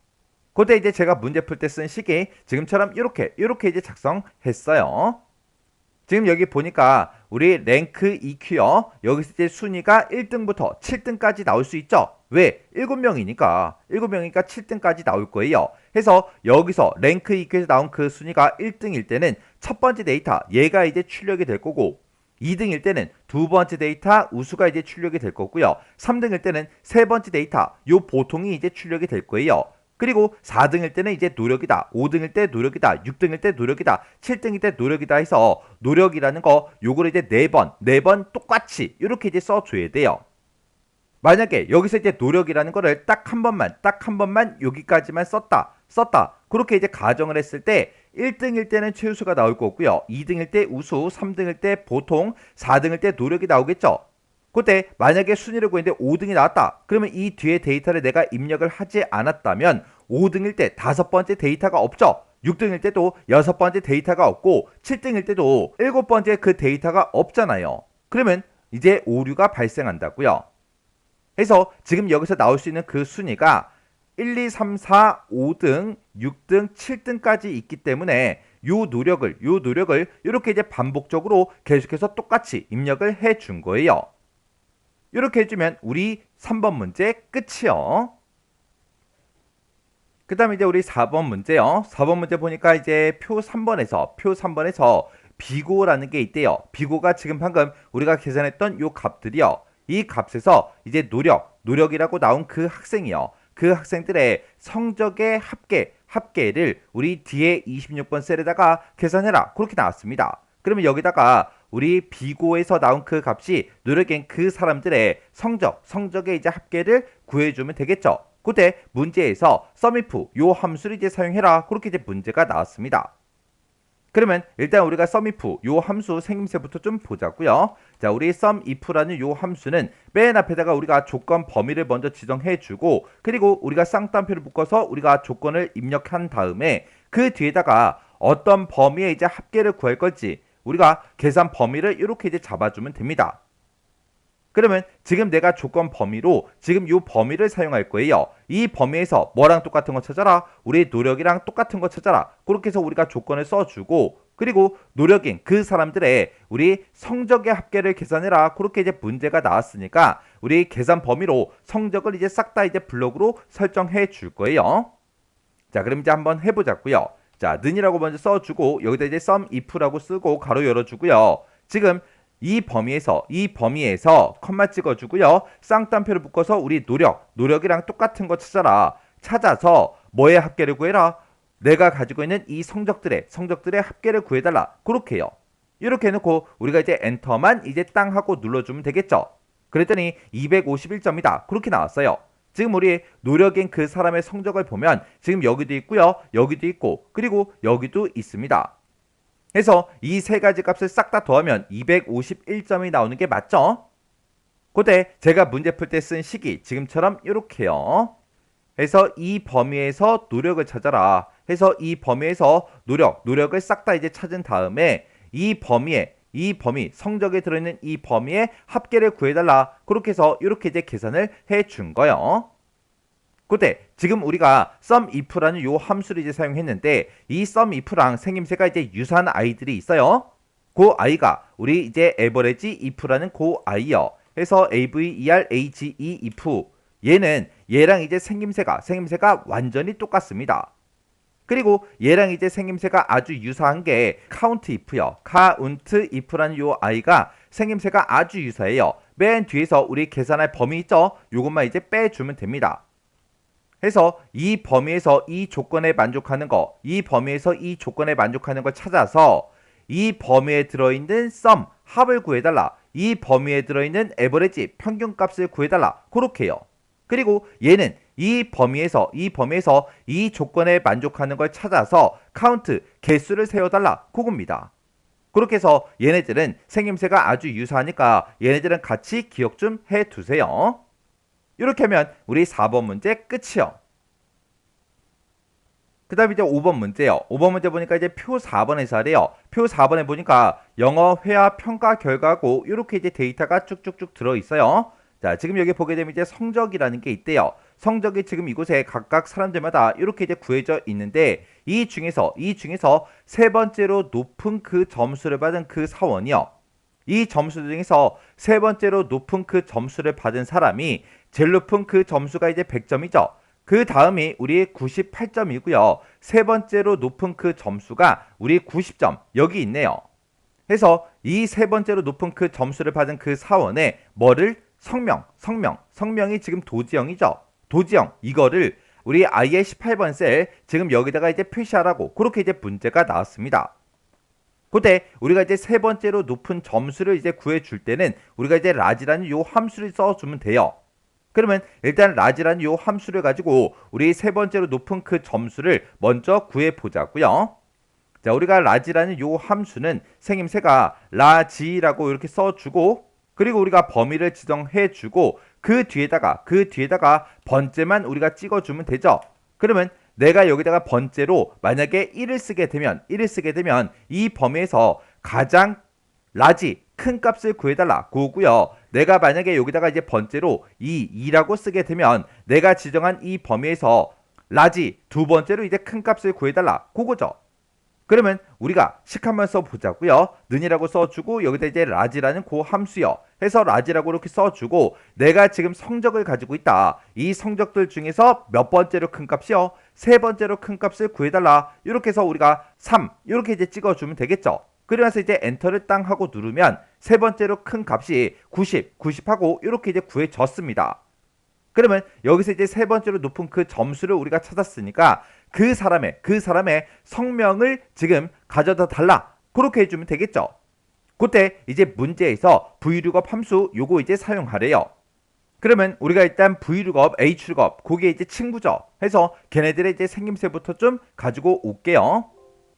그때 이제 제가 문제 풀 때 쓴 식이 지금처럼 이렇게 이제 작성했어요. 지금 여기 보니까 우리 랭크 EQ요. 여기서 이제 순위가 1등부터 7등까지 나올 수 있죠. 왜? 7명이니까 7등까지 나올 거예요. 해서 여기서 랭크 EQ에서 나온 그 순위가 1등일 때는 첫 번째 데이터 얘가 이제 출력이 될 거고 2등일 때는 두 번째 데이터 우수가 이제 출력이 될 거고요. 3등일 때는 세 번째 데이터 요 보통이 이제 출력이 될 거예요. 그리고 4등일 때는 이제 노력이다. 5등일 때 노력이다. 6등일 때 노력이다. 7등일 때 노력이다 해서 노력이라는 거 요거를 이제 4번 똑같이 이렇게 이제 써줘야 돼요. 만약에 여기서 이제 노력이라는 거를 딱 한 번만 여기까지만 썼다. 그렇게 이제 가정을 했을 때 1등일 때는 최우수가 나올 거고요. 2등일 때 우수, 3등일 때 보통, 4등일 때 노력이 나오겠죠. 그때 만약에 순위를 구했는데 5등이 나왔다. 그러면 이 뒤에 데이터를 내가 입력을 하지 않았다면 5등일 때 5번째 데이터가 없죠. 6등일 때도 6번째 데이터가 없고 7등일 때도 7번째 그 데이터가 없잖아요. 그러면 이제 오류가 발생한다고요. 해서 지금 여기서 나올 수 있는 그 순위가 1, 2, 3, 4, 5등, 6등, 7등까지 있기 때문에 요 노력을 이렇게 이제 반복적으로 계속해서 똑같이 입력을 해 준 거예요. 이렇게 해주면 우리 3번 문제 끝이요. 그 다음에 이제 우리 4번 문제요. 4번 문제 보니까 이제 표 3번에서 비고라는 게 있대요. 비고가 지금 방금 우리가 계산했던 요 값들이요. 이 값에서 이제 노력이라고 나온 그 학생이요. 그 학생들의 성적의 합계를 우리 뒤에 26번 셀에다가 계산해라. 그렇게 나왔습니다. 그러면 여기다가 우리 비고에서 나온 그 값이 노력인 그 사람들의 성적의 이제 합계를 구해주면 되겠죠. 그때 문제에서 sumif 요 함수를 이제 사용해라. 그렇게 이제 문제가 나왔습니다. 그러면 일단 우리가 sumif 요 함수 생김새부터 좀 보자고요. 자, 우리 sumif라는 요 함수는 맨 앞에다가 우리가 조건 범위를 먼저 지정해주고 그리고 우리가 쌍따옴표를 묶어서 우리가 조건을 입력한 다음에 그 뒤에다가 어떤 범위에 이제 합계를 구할 건지 우리가 계산 범위를 이렇게 이제 잡아주면 됩니다. 그러면 지금 내가 조건 범위로 지금 이 범위를 사용할 거예요. 이 범위에서 뭐랑 똑같은 거 찾아라? 우리 노력이랑 똑같은 거 찾아라. 그렇게 해서 우리가 조건을 써주고 그리고 노력인 그 사람들의 우리 성적의 합계를 계산해라. 그렇게 이제 문제가 나왔으니까 우리 계산 범위로 성적을 이제 싹 다 이제 블록으로 설정해 줄 거예요. 자, 그럼 이제 한번 해보자고요. 자, 는이라고 먼저 써주고 여기다 이제 sum if라고 쓰고 가로 열어주고요. 지금 이 범위에서 컴마 찍어주고요. 쌍따옴표를 묶어서 우리 노력이랑 똑같은 거 찾아라. 찾아서 뭐의 합계를 구해라? 내가 가지고 있는 이 성적들의 합계를 구해달라. 그렇게 해요. 이렇게 해놓고 우리가 이제 엔터만 이제 땅 하고 눌러주면 되겠죠. 그랬더니 251점이다. 그렇게 나왔어요. 지금 우리 노력인 그 사람의 성적을 보면 지금 여기도 있고요. 여기도 있고 그리고 여기도 있습니다. 그래서 이 세 가지 값을 싹 다 더하면 251점이 나오는 게 맞죠? 그때 제가 문제 풀 때 쓴 식이 지금처럼 이렇게요. 해서 이 범위에서 노력을 찾아라. 해서 이 범위에서 노력을 싹 다 이제 찾은 다음에 이 범위 성적에 들어있는 이 범위의 합계를 구해달라. 그렇게 해서 이렇게 이제 계산을 해준 거예요. 그때 지금 우리가 sum if라는 요 함수를 이제 사용했는데 이 sum if랑 생김새가 이제 유사한 아이들이 있어요. 그 아이가 우리 이제 average if라는 그 아이요. 해서 average if 얘는 얘랑 이제 생김새가 완전히 똑같습니다. 그리고 얘랑 이제 생김새가 아주 유사한 게 count if요. count if라는 요 아이가 생김새가 아주 유사해요. 맨 뒤에서 우리 계산할 범위 있죠? 요것만 이제 빼주면 됩니다. 해서 이 범위에서 이 조건에 만족하는 거 찾아서 이 범위에 들어있는 sum, 합을 구해달라. 이 범위에 들어있는 average, 평균값을 구해달라. 그렇게 해요. 그리고 얘는 이 범위에서 이 조건에 만족하는 걸 찾아서 count, 개수를 세워달라. 그겁니다. 그렇게 해서 얘네들은 생김새가 아주 유사하니까 얘네들은 같이 기억 좀 해두세요. 이렇게 하면 우리 4번 문제 끝이요. 그 다음에 이제 5번 문제요. 5번 문제 보니까 이제 표 4번에서 하래요. 표 4번에 보니까 영어 회화 평가 결과고 이렇게 이제 데이터가 쭉쭉쭉 들어있어요. 자, 지금 여기 보게 되면 이제 성적이라는 게 있대요. 성적이 지금 이곳에 각각 사람들마다 이렇게 이제 구해져 있는데 이 중에서 세 번째로 높은 그 점수를 받은 그 사원이요. 이 점수 중에서 세 번째로 높은 그 점수를 받은 사람이 제일 높은 그 점수가 이제 100점이죠. 그 다음이 우리 98점이고요. 세 번째로 높은 그 점수가 우리 90점 여기 있네요. 해서 이 세 번째로 높은 그 점수를 받은 그 사원의 뭐를 성명이 지금 도지형이죠. 도지형 이거를 우리 I의 18번 셀 지금 여기다가 이제 표시하라고 그렇게 이제 문제가 나왔습니다. 그때 우리가 이제 세 번째로 높은 점수를 이제 구해줄 때는 우리가 이제 라지라는 요 함수를 써주면 돼요. 그러면 일단 라지라는 요 함수를 가지고 우리 세 번째로 높은 그 점수를 먼저 구해 보자고요. 자, 우리가 라지라는 요 함수는 생김새가 라지라고 이렇게 써주고 그리고 우리가 범위를 지정해주고 그 뒤에다가 번째만 우리가 찍어주면 되죠. 그러면 내가 여기다가 번째로 만약에 1을 쓰게 되면 이 범위에서 가장 라지 큰 값을 구해달라 그거고요. 내가 만약에 여기다가 이제 번째로 2라고 쓰게 되면 내가 지정한 이 범위에서 라지 두 번째로 이제 큰 값을 구해달라 그거죠. 그러면 우리가 식 한번 써보자고요. 는이라고 써주고 여기다 이제 라지라는 그 함수요. 해서 라지라고 이렇게 써주고 내가 지금 성적을 가지고 있다. 이 성적들 중에서 몇 번째로 큰 값이요? 세 번째로 큰 값을 구해달라. 이렇게 해서 우리가 3 이렇게 이제 찍어주면 되겠죠. 그러면서 이제 엔터를 땅 하고 누르면 세 번째로 큰 값이 90하고 이렇게 이제 구해졌습니다. 그러면 여기서 이제 세 번째로 높은 그 점수를 우리가 찾았으니까 그 사람의 성명을 지금 가져다 달라. 그렇게 해주면 되겠죠. 그때 이제 문제에서 VLOOKUP 함수 요거 이제 사용하래요. 그러면 우리가 일단 VLOOKUP, HLOOKUP 그게 이제 친구죠. 해서 걔네들의 이제 생김새부터 좀 가지고 올게요.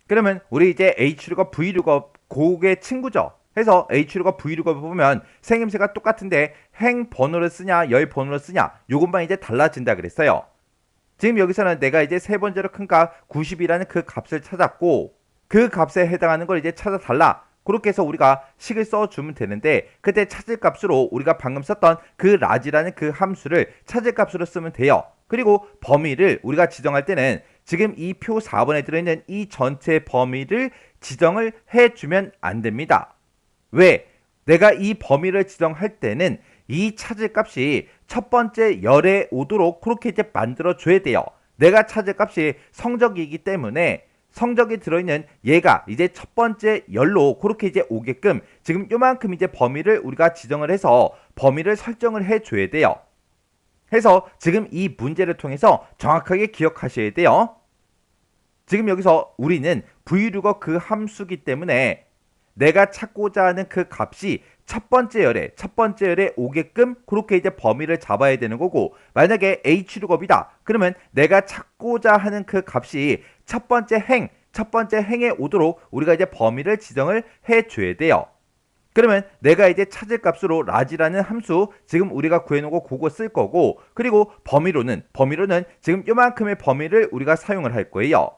그러면 우리 이제 HLOOKUP, VLOOKUP 그게 친구죠. 해서 HLOOKUP, VLOOKUP을 보면 생김새가 똑같은데 행 번호를 쓰냐 열 번호를 쓰냐 요것만 이제 달라진다 그랬어요. 지금 여기서는 내가 이제 세 번째로 큰 값 90이라는 그 값을 찾았고 그 값에 해당하는 걸 이제 찾아달라. 그렇게 해서 우리가 식을 써주면 되는데 그때 찾을 값으로 우리가 방금 썼던 그 라지라는 그 함수를 찾을 값으로 쓰면 돼요. 그리고 범위를 우리가 지정할 때는 지금 이 표 4번에 들어있는 이 전체 범위를 지정을 해주면 안 됩니다. 왜? 내가 이 범위를 지정할 때는 이 찾을 값이 첫 번째 열에 오도록 그렇게 이제 만들어줘야 돼요. 내가 찾을 값이 성적이기 때문에 성적이 들어있는 얘가 이제 첫 번째 열로 그렇게 이제 오게끔 지금 요만큼 이제 범위를 우리가 지정을 해서 범위를 설정을 해줘야 돼요. 해서 지금 이 문제를 통해서 정확하게 기억하셔야 돼요. 지금 여기서 우리는 vlookup 그 함수기 때문에 내가 찾고자 하는 그 값이 첫 번째 열에 오게끔 그렇게 이제 범위를 잡아야 되는 거고, 만약에 hlookup이다 그러면 내가 찾고자 하는 그 값이 첫 번째 행에 오도록 우리가 이제 범위를 지정을 해줘야 돼요. 그러면 내가 이제 찾을 값으로 라지라는 함수 지금 우리가 구해놓고 그거 쓸 거고, 그리고 범위로는 지금 요만큼의 범위를 우리가 사용을 할 거예요.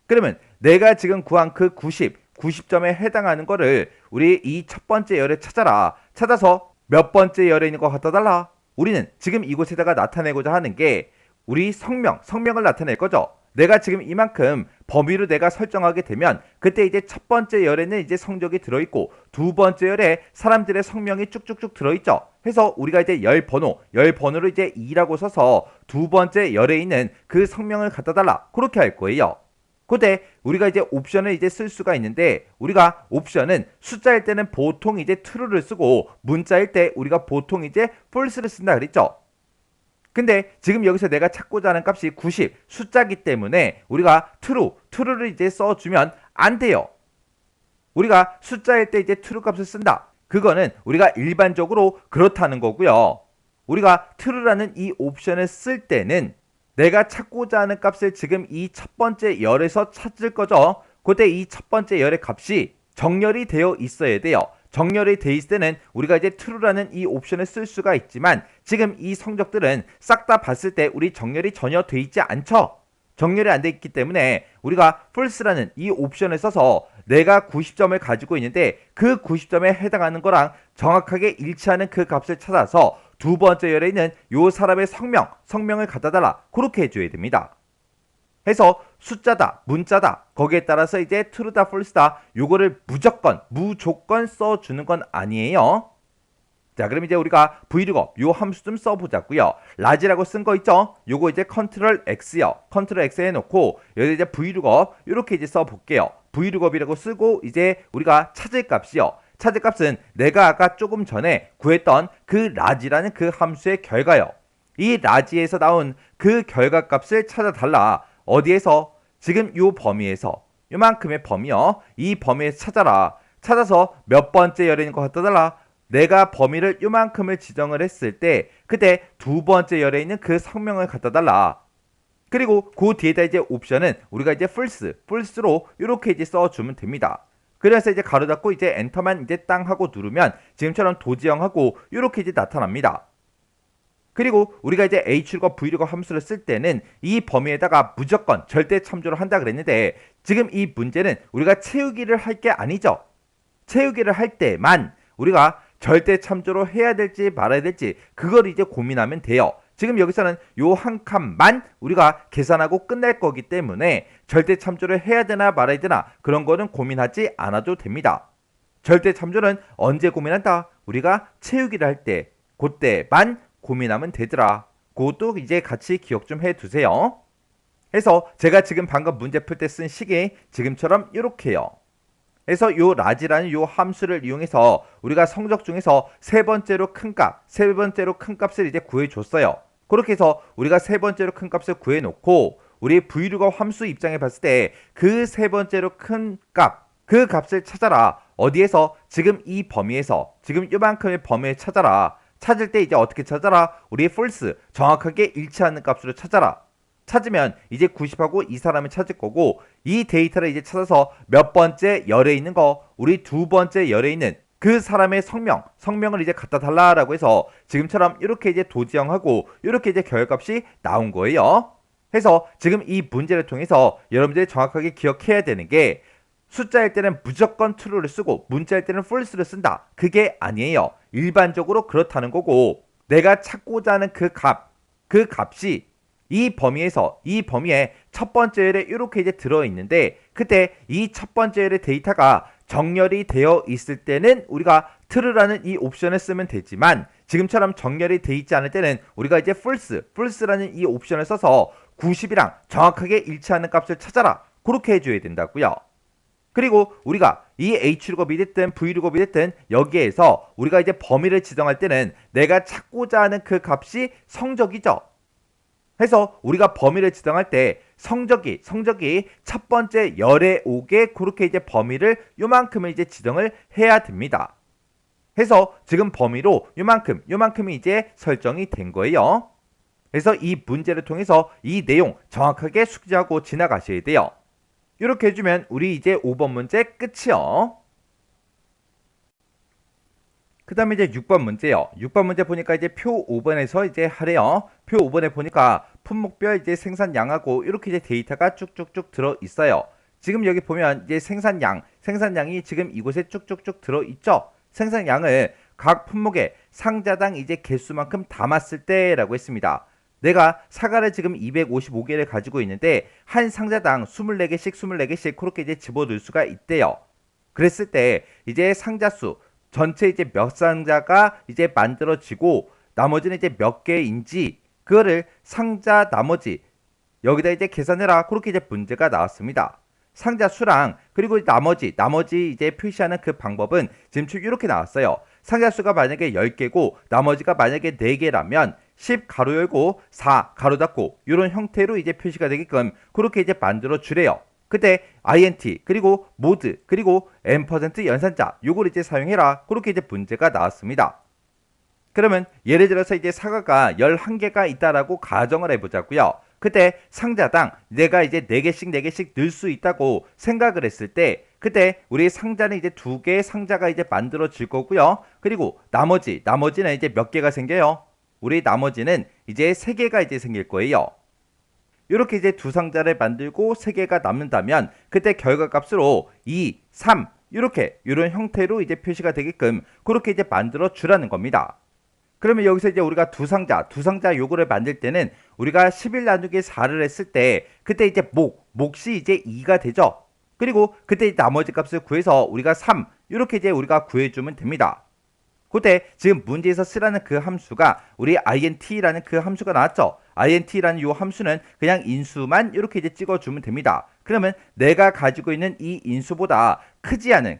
그러면 내가 지금 구한 그 90점에 해당하는 거를 우리 이 첫 번째 열에 찾아서 몇 번째 열에 있는 거 갖다 달라. 우리는 지금 이곳에다가 나타내고자 하는 게 우리 성명을 나타낼 거죠. 내가 지금 이만큼 범위로 내가 설정하게 되면 그때 이제 첫 번째 열에는 이제 성적이 들어있고 두 번째 열에 사람들의 성명이 쭉쭉쭉 들어있죠. 해서 우리가 이제 열 번호로 이제 2라고 써서 두 번째 열에 있는 그 성명을 갖다 달라. 그렇게 할 거예요. 그때 우리가 이제 옵션을 이제 쓸 수가 있는데, 우리가 옵션은 숫자일 때는 보통 이제 true를 쓰고 문자일 때 우리가 보통 이제 false를 쓴다 그랬죠. 근데 지금 여기서 내가 찾고자 하는 값이 90 숫자기 때문에 우리가 true를 이제 써주면 안 돼요. 우리가 숫자일 때 이제 true 값을 쓴다. 그거는 우리가 일반적으로 그렇다는 거고요. 우리가 true라는 이 옵션을 쓸 때는 내가 찾고자 하는 값을 지금 이 첫 번째 열에서 찾을 거죠. 그때 이 첫 번째 열의 값이 정렬이 되어 있어야 돼요. 정렬이 되어 있을 때는 우리가 이제 true라는 이 옵션을 쓸 수가 있지만, 지금 이 성적들은 싹 다 봤을 때 우리 정렬이 전혀 되어 있지 않죠. 정렬이 안 돼 있기 때문에 우리가 false라는 이 옵션을 써서 내가 90점을 가지고 있는데 그 90점에 해당하는 거랑 정확하게 일치하는 그 값을 찾아서 두 번째 열에 있는 요 사람의 성명을 갖다 달라. 그렇게 해줘야 됩니다. 해서 숫자다, 문자다, 거기에 따라서 이제 true다, false다, 요거를 무조건 써주는 건 아니에요. 자, 그럼 이제 우리가 vlookup 요 함수 좀 써보자고요. 라지라고 쓴 거 있죠? 요거 이제 컨트롤 X요. 컨트롤 X 해놓고 여기 이제 vlookup 요렇게 이제 써볼게요. vlookup이라고 쓰고 이제 우리가 찾을 값이요. 찾을 값은 내가 아까 조금 전에 구했던 그 라지라는 그 함수의 결과요. 이 라지에서 나온 그 결과 값을 찾아달라. 어디에서? 지금 요 범위에서, 요만큼의 범위요. 이 범위에서 찾아서 몇 번째 열에 있는 거 갖다 달라. 내가 범위를 요만큼을 지정을 했을 때 그때 두 번째 열에 있는 그 성명을 갖다 달라. 그리고 그 뒤에다 이제 옵션은 우리가 이제 false로 이렇게 이제 써주면 됩니다. 그래서 이제 가로 닫고 이제 엔터만 이제 땅 하고 누르면 지금처럼 도지형하고 이렇게 이제 나타납니다. 그리고 우리가 이제 hlookup과 vlookup 함수를 쓸 때는 이 범위에다가 무조건 절대 참조를 한다 그랬는데, 지금 이 문제는 우리가 채우기를 할 게 아니죠. 채우기를 할 때만 우리가 절대 참조로 해야 될지 말아야 될지 그걸 이제 고민하면 돼요. 지금 여기서는 요 한 칸만 우리가 계산하고 끝날 거기 때문에 절대 참조를 해야 되나 말아야 되나 그런 거는 고민하지 않아도 됩니다. 절대 참조는 언제 고민한다? 우리가 채우기를 할 때, 그때만 고민하면 되더라. 그것도 이제 같이 기억 좀 해두세요. 해서 제가 지금 방금 문제 풀 때 쓴 식이 지금처럼 이렇게요. 그래서 요 라지라는 요 함수를 이용해서 우리가 성적 중에서 세 번째로 큰 값을 이제 구해줬어요. 그렇게 해서 우리가 세 번째로 큰 값을 구해놓고 우리 vlookup 함수 입장에 봤을 때 그 세 번째로 큰 값, 그 값을 찾아라. 어디에서? 지금 이 범위에서, 지금 요만큼의 범위에 찾아라. 찾을 때 이제 어떻게 찾아라? 우리 false, 정확하게 일치하는 값으로 찾아라. 찾으면 이제 90하고 이 사람을 찾을 거고, 이 데이터를 이제 찾아서 몇 번째 열에 있는 거, 우리 두 번째 열에 있는 그 사람의 성명을 이제 갖다 달라라고 해서 지금처럼 이렇게 이제 도지형하고 이렇게 이제 결값이 나온 거예요. 해서 지금 이 문제를 통해서 여러분들이 정확하게 기억해야 되는 게, 숫자일 때는 무조건 true를 쓰고 문자일 때는 false를 쓴다. 그게 아니에요. 일반적으로 그렇다는 거고, 내가 찾고자 하는 그 값이 이 범위에 첫 번째 열에 이렇게 이제 들어있는데 그때 이 첫 번째 열의 데이터가 정렬이 되어 있을 때는 우리가 true라는 이 옵션을 쓰면 되지만 지금처럼 정렬이 되어 있지 않을 때는 우리가 이제 false라는 이 옵션을 써서 90이랑 정확하게 일치하는 값을 찾아라. 그렇게 해줘야 된다고요. 그리고 우리가 이 H룩업이 됐든 V룩업이 됐든 여기에서 우리가 이제 범위를 지정할 때는 내가 찾고자 하는 그 값이 성적이죠. 해서 우리가 범위를 지정할 때 성적이 첫 번째 열에 오게 그렇게 이제 범위를 요만큼을 이제 지정을 해야 됩니다. 해서 지금 범위로 요만큼이 이제 설정이 된 거예요. 그래서 이 문제를 통해서 이 내용 정확하게 숙지하고 지나가셔야 돼요. 이렇게 해주면 우리 이제 5번 문제 끝이요. 그 다음에 이제 6번 문제요. 6번 문제 보니까 이제 표 5번에서 이제 하래요. 표 5번에 보니까 품목별 이제 생산량하고 이렇게 이제 데이터가 쭉쭉쭉 들어 있어요. 지금 여기 보면 이제 생산량이 지금 이곳에 쭉쭉쭉 들어 있죠. 생산량을 각 품목의 상자당 이제 개수만큼 담았을 때라고 했습니다. 내가 사과를 지금 255개를 가지고 있는데 한 상자당 24개씩 그렇게 이제 집어넣을 수가 있대요. 그랬을 때 이제 상자수 전체 이제 몇 상자가 이제 만들어지고 나머지는 이제 몇 개인지 그거를 상자 나머지 여기다 이제 계산해라. 그렇게 이제 문제가 나왔습니다. 상자 수랑 그리고 나머지 이제 표시하는 그 방법은 지금 이렇게 나왔어요. 상자 수가 만약에 10개고 나머지가 만약에 4개라면 10 가로 열고 4 가로 닫고 이런 형태로 이제 표시가 되게끔 그렇게 이제 만들어 주래요. 그때 int 그리고 mode 그리고 n% 연산자 요걸 이제 사용해라. 그렇게 이제 문제가 나왔습니다. 그러면 예를 들어서 이제 사과가 11개가 있다라고 가정을 해보자고요. 그때 상자당 내가 이제 4개씩 넣을 수 있다고 생각을 했을 때 그때 우리 상자는 이제 2개의 상자가 이제 만들어질 거고요. 그리고 나머지는 이제 몇 개가 생겨요? 우리 나머지는 이제 3개가 이제 생길 거예요. 이렇게 이제 2상자를 만들고 3개가 남는다면 그때 결과값으로 2, 3 이런 형태로 이제 표시가 되게끔 그렇게 이제 만들어 주라는 겁니다. 그러면 여기서 이제 우리가 2상자 요거를 만들 때는 우리가 11 나누기 4를 했을 때 그때 이제 몫이 이제 2가 되죠. 그리고 그때 나머지 값을 구해서 우리가 3 이렇게 이제 우리가 구해주면 됩니다. 그때 지금 문제에서 쓰라는 그 함수가 우리 int라는 그 함수가 나왔죠. int라는 이 함수는 그냥 인수만 이렇게 이제 찍어주면 됩니다. 그러면 내가 가지고 있는 이 인수보다 크지 않은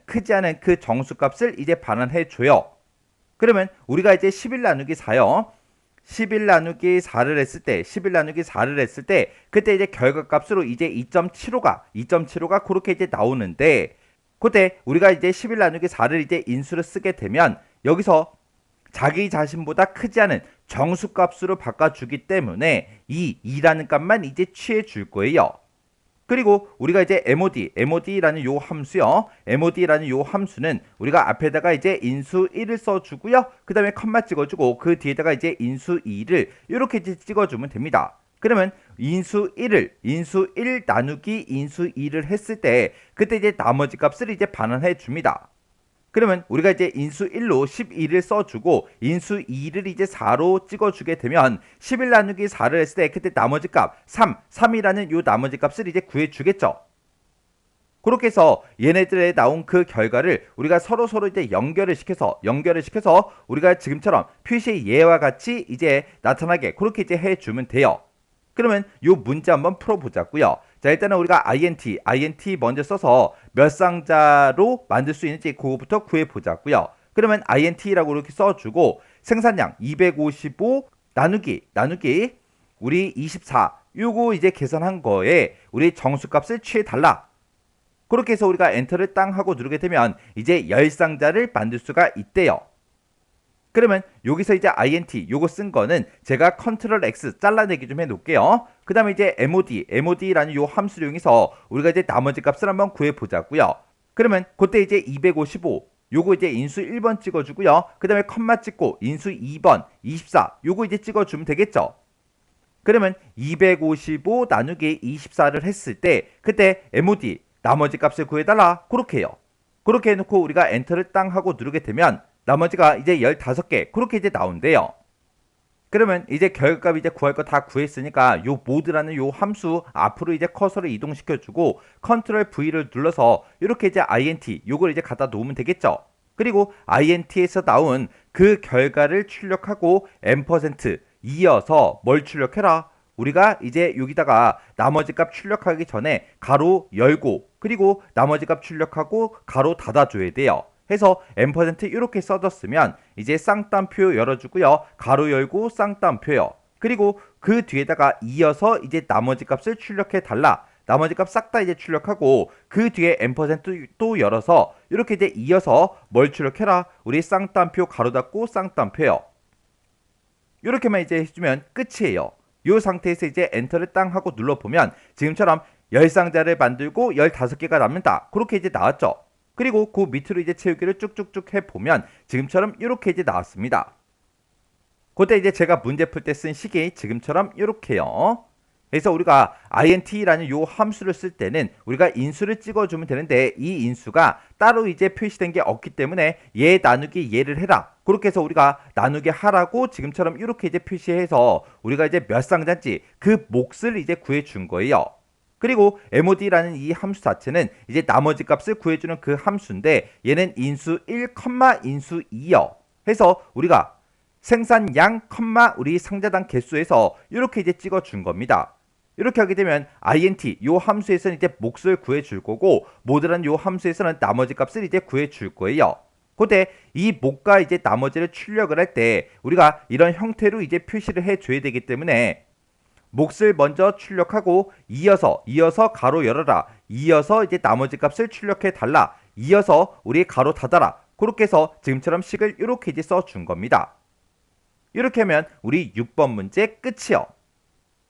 그 정수값을 이제 반환해 줘요. 그러면 우리가 이제 11 나누기 4요. 11 나누기 4를 했을 때 그때 이제 결과값으로 이제 2.75가 그렇게 이제 나오는데 그때 우리가 이제 11 나누기 4를 이제 인수를 쓰게 되면 여기서 자기 자신보다 크지 않은 정수값으로 바꿔주기 때문에 이 2라는 값만 이제 취해 줄 거예요. 그리고 우리가 이제 mod라는 요 함수요. mod라는 요 함수는 우리가 앞에다가 이제 인수 1을 써주고요. 그 다음에 컴마 찍어주고 그 뒤에다가 이제 인수 2를 이렇게 이제 찍어주면 됩니다. 그러면 인수 1 나누기 인수 2를 했을 때 그때 이제 나머지 값을 이제 반환해 줍니다. 그러면 우리가 이제 인수 1로 12를 써주고 인수 2를 이제 4로 찍어주게 되면 11 나누기 4를 했을 때 그때 나머지 값 3이라는 요 나머지 값을 이제 구해주겠죠. 그렇게 해서 얘네들에 나온 그 결과를 우리가 서로 이제 연결을 시켜서 우리가 지금처럼 표시의 예와 같이 이제 나타나게 그렇게 이제 해주면 돼요. 그러면 요 문제 한번 풀어보자고요. 자, 일단은 우리가 int 먼저 써서 몇 상자로 만들 수 있는지 그거부터 구해보자고요. 그러면 int라고 이렇게 써주고 생산량 255 나누기 우리 24 요거 이제 계산한 거에 우리 정수값을 취해달라. 그렇게 해서 우리가 엔터를 땅 하고 누르게 되면 이제 10상자를 만들 수가 있대요. 그러면 여기서 이제 int 요거 쓴 거는 제가 컨트롤 X 잘라내기 좀 해놓을게요. 그 다음에 이제 mod라는 요 함수를 이용해서 우리가 이제 나머지 값을 한번 구해보자고요. 그러면 그때 이제 255 요거 이제 인수 1번 찍어주고요. 그 다음에 컴마 찍고 인수 2번 24 요거 이제 찍어주면 되겠죠. 그러면 255 나누기 24를 했을 때 그때 mod 나머지 값을 구해달라 그렇게 해요. 그렇게 해놓고 우리가 엔터를 땅 하고 누르게 되면 나머지가 이제 15개 그렇게 이제 나온대요. 그러면 이제 결과값 이제 구할 거 다 구했으니까 요 모드라는 요 함수 앞으로 이제 커서를 이동시켜주고 컨트롤 V를 눌러서 이렇게 이제 int 요걸 이제 갖다 놓으면 되겠죠. 그리고 int에서 나온 그 결과를 출력하고 %, 이어서 뭘 출력해라? 우리가 이제 여기다가 나머지 값 출력하기 전에 가로 열고 그리고 나머지 값 출력하고 가로 닫아줘야 돼요. 해서 %, 이렇게 써뒀으면 이제 쌍따옴표 열어주고요. 가로 열고 쌍따옴표요. 그리고 그 뒤에다가 이어서 이제 나머지 값을 출력해 달라. 나머지 값 싹 다 이제 출력하고 그 뒤에 %, 또 열어서 이렇게 이제 이어서 뭘 출력해라? 우리 쌍따옴표 가로 닫고 쌍따옴표요. 이렇게만 이제 해주면 끝이에요. 이 상태에서 이제 엔터를 땅 하고 눌러보면 지금처럼 10상자를 만들고 15개가 남는다. 그렇게 이제 나왔죠. 그리고 그 밑으로 이제 채우기를 쭉쭉쭉 해보면 지금처럼 이렇게 이제 나왔습니다. 그때 이제 제가 문제 풀 때 쓴 식이 지금처럼 이렇게요. 그래서 우리가 int라는 요 함수를 쓸 때는 우리가 인수를 찍어주면 되는데 이 인수가 따로 이제 표시된 게 없기 때문에 얘 나누기 얘를 해라. 그렇게 해서 우리가 나누기 하라고 지금처럼 이렇게 이제 표시해서 우리가 이제 몇 상자인지 그 몫을 이제 구해준 거예요. 그리고 mod라는 이 함수 자체는 이제 나머지 값을 구해주는 그 함수인데 얘는 인수 1, 인수 2요. 해서 우리가 생산량, 우리 상자당 개수에서 이렇게 이제 찍어준 겁니다. 이렇게 하게 되면 int 요 함수에서는 이제 몫을 구해줄 거고 모드라는 요 함수에서는 나머지 값을 이제 구해줄 거예요. 그때 이 몫과 이제 나머지를 출력을 할 때 우리가 이런 형태로 이제 표시를 해줘야 되기 때문에 몫을 먼저 출력하고 이어서 가로 열어라. 이어서 이제 나머지 값을 출력해 달라. 이어서 우리 가로 닫아라. 그렇게 해서 지금처럼 식을 이렇게 이제 써준 겁니다. 이렇게 하면 우리 6번 문제 끝이요.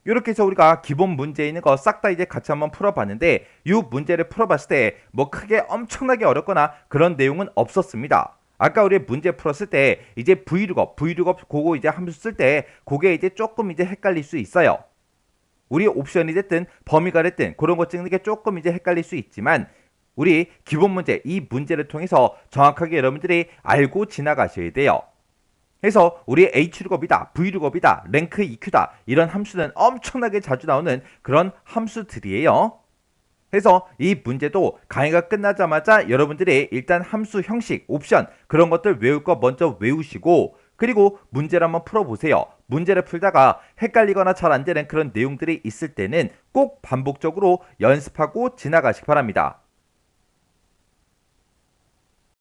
이렇게 해서 우리가 기본 문제 있는 거 싹 다 이제 같이 한번 풀어봤는데 이 문제를 풀어봤을 때 뭐 크게 엄청나게 어렵거나 그런 내용은 없었습니다. 아까 우리 문제 풀었을 때 이제 vlookup 그거 이제 함수 쓸 때 그게 이제 조금 이제 헷갈릴 수 있어요. 우리 옵션이 됐든 범위가 됐든 그런 거 찍는 게 조금 이제 헷갈릴 수 있지만 우리 기본 문제 이 문제를 통해서 정확하게 여러분들이 알고 지나가셔야 돼요. 그래서 우리 hlookup이다, vlookup이다, rank eq다 이런 함수는 엄청나게 자주 나오는 그런 함수들이에요. 그래서 이 문제도 강의가 끝나자마자 여러분들이 일단 함수 형식, 옵션 그런 것들 외울 거 먼저 외우시고 그리고 문제를 한번 풀어보세요. 문제를 풀다가 헷갈리거나 잘 안 되는 그런 내용들이 있을 때는 꼭 반복적으로 연습하고 지나가시기 바랍니다.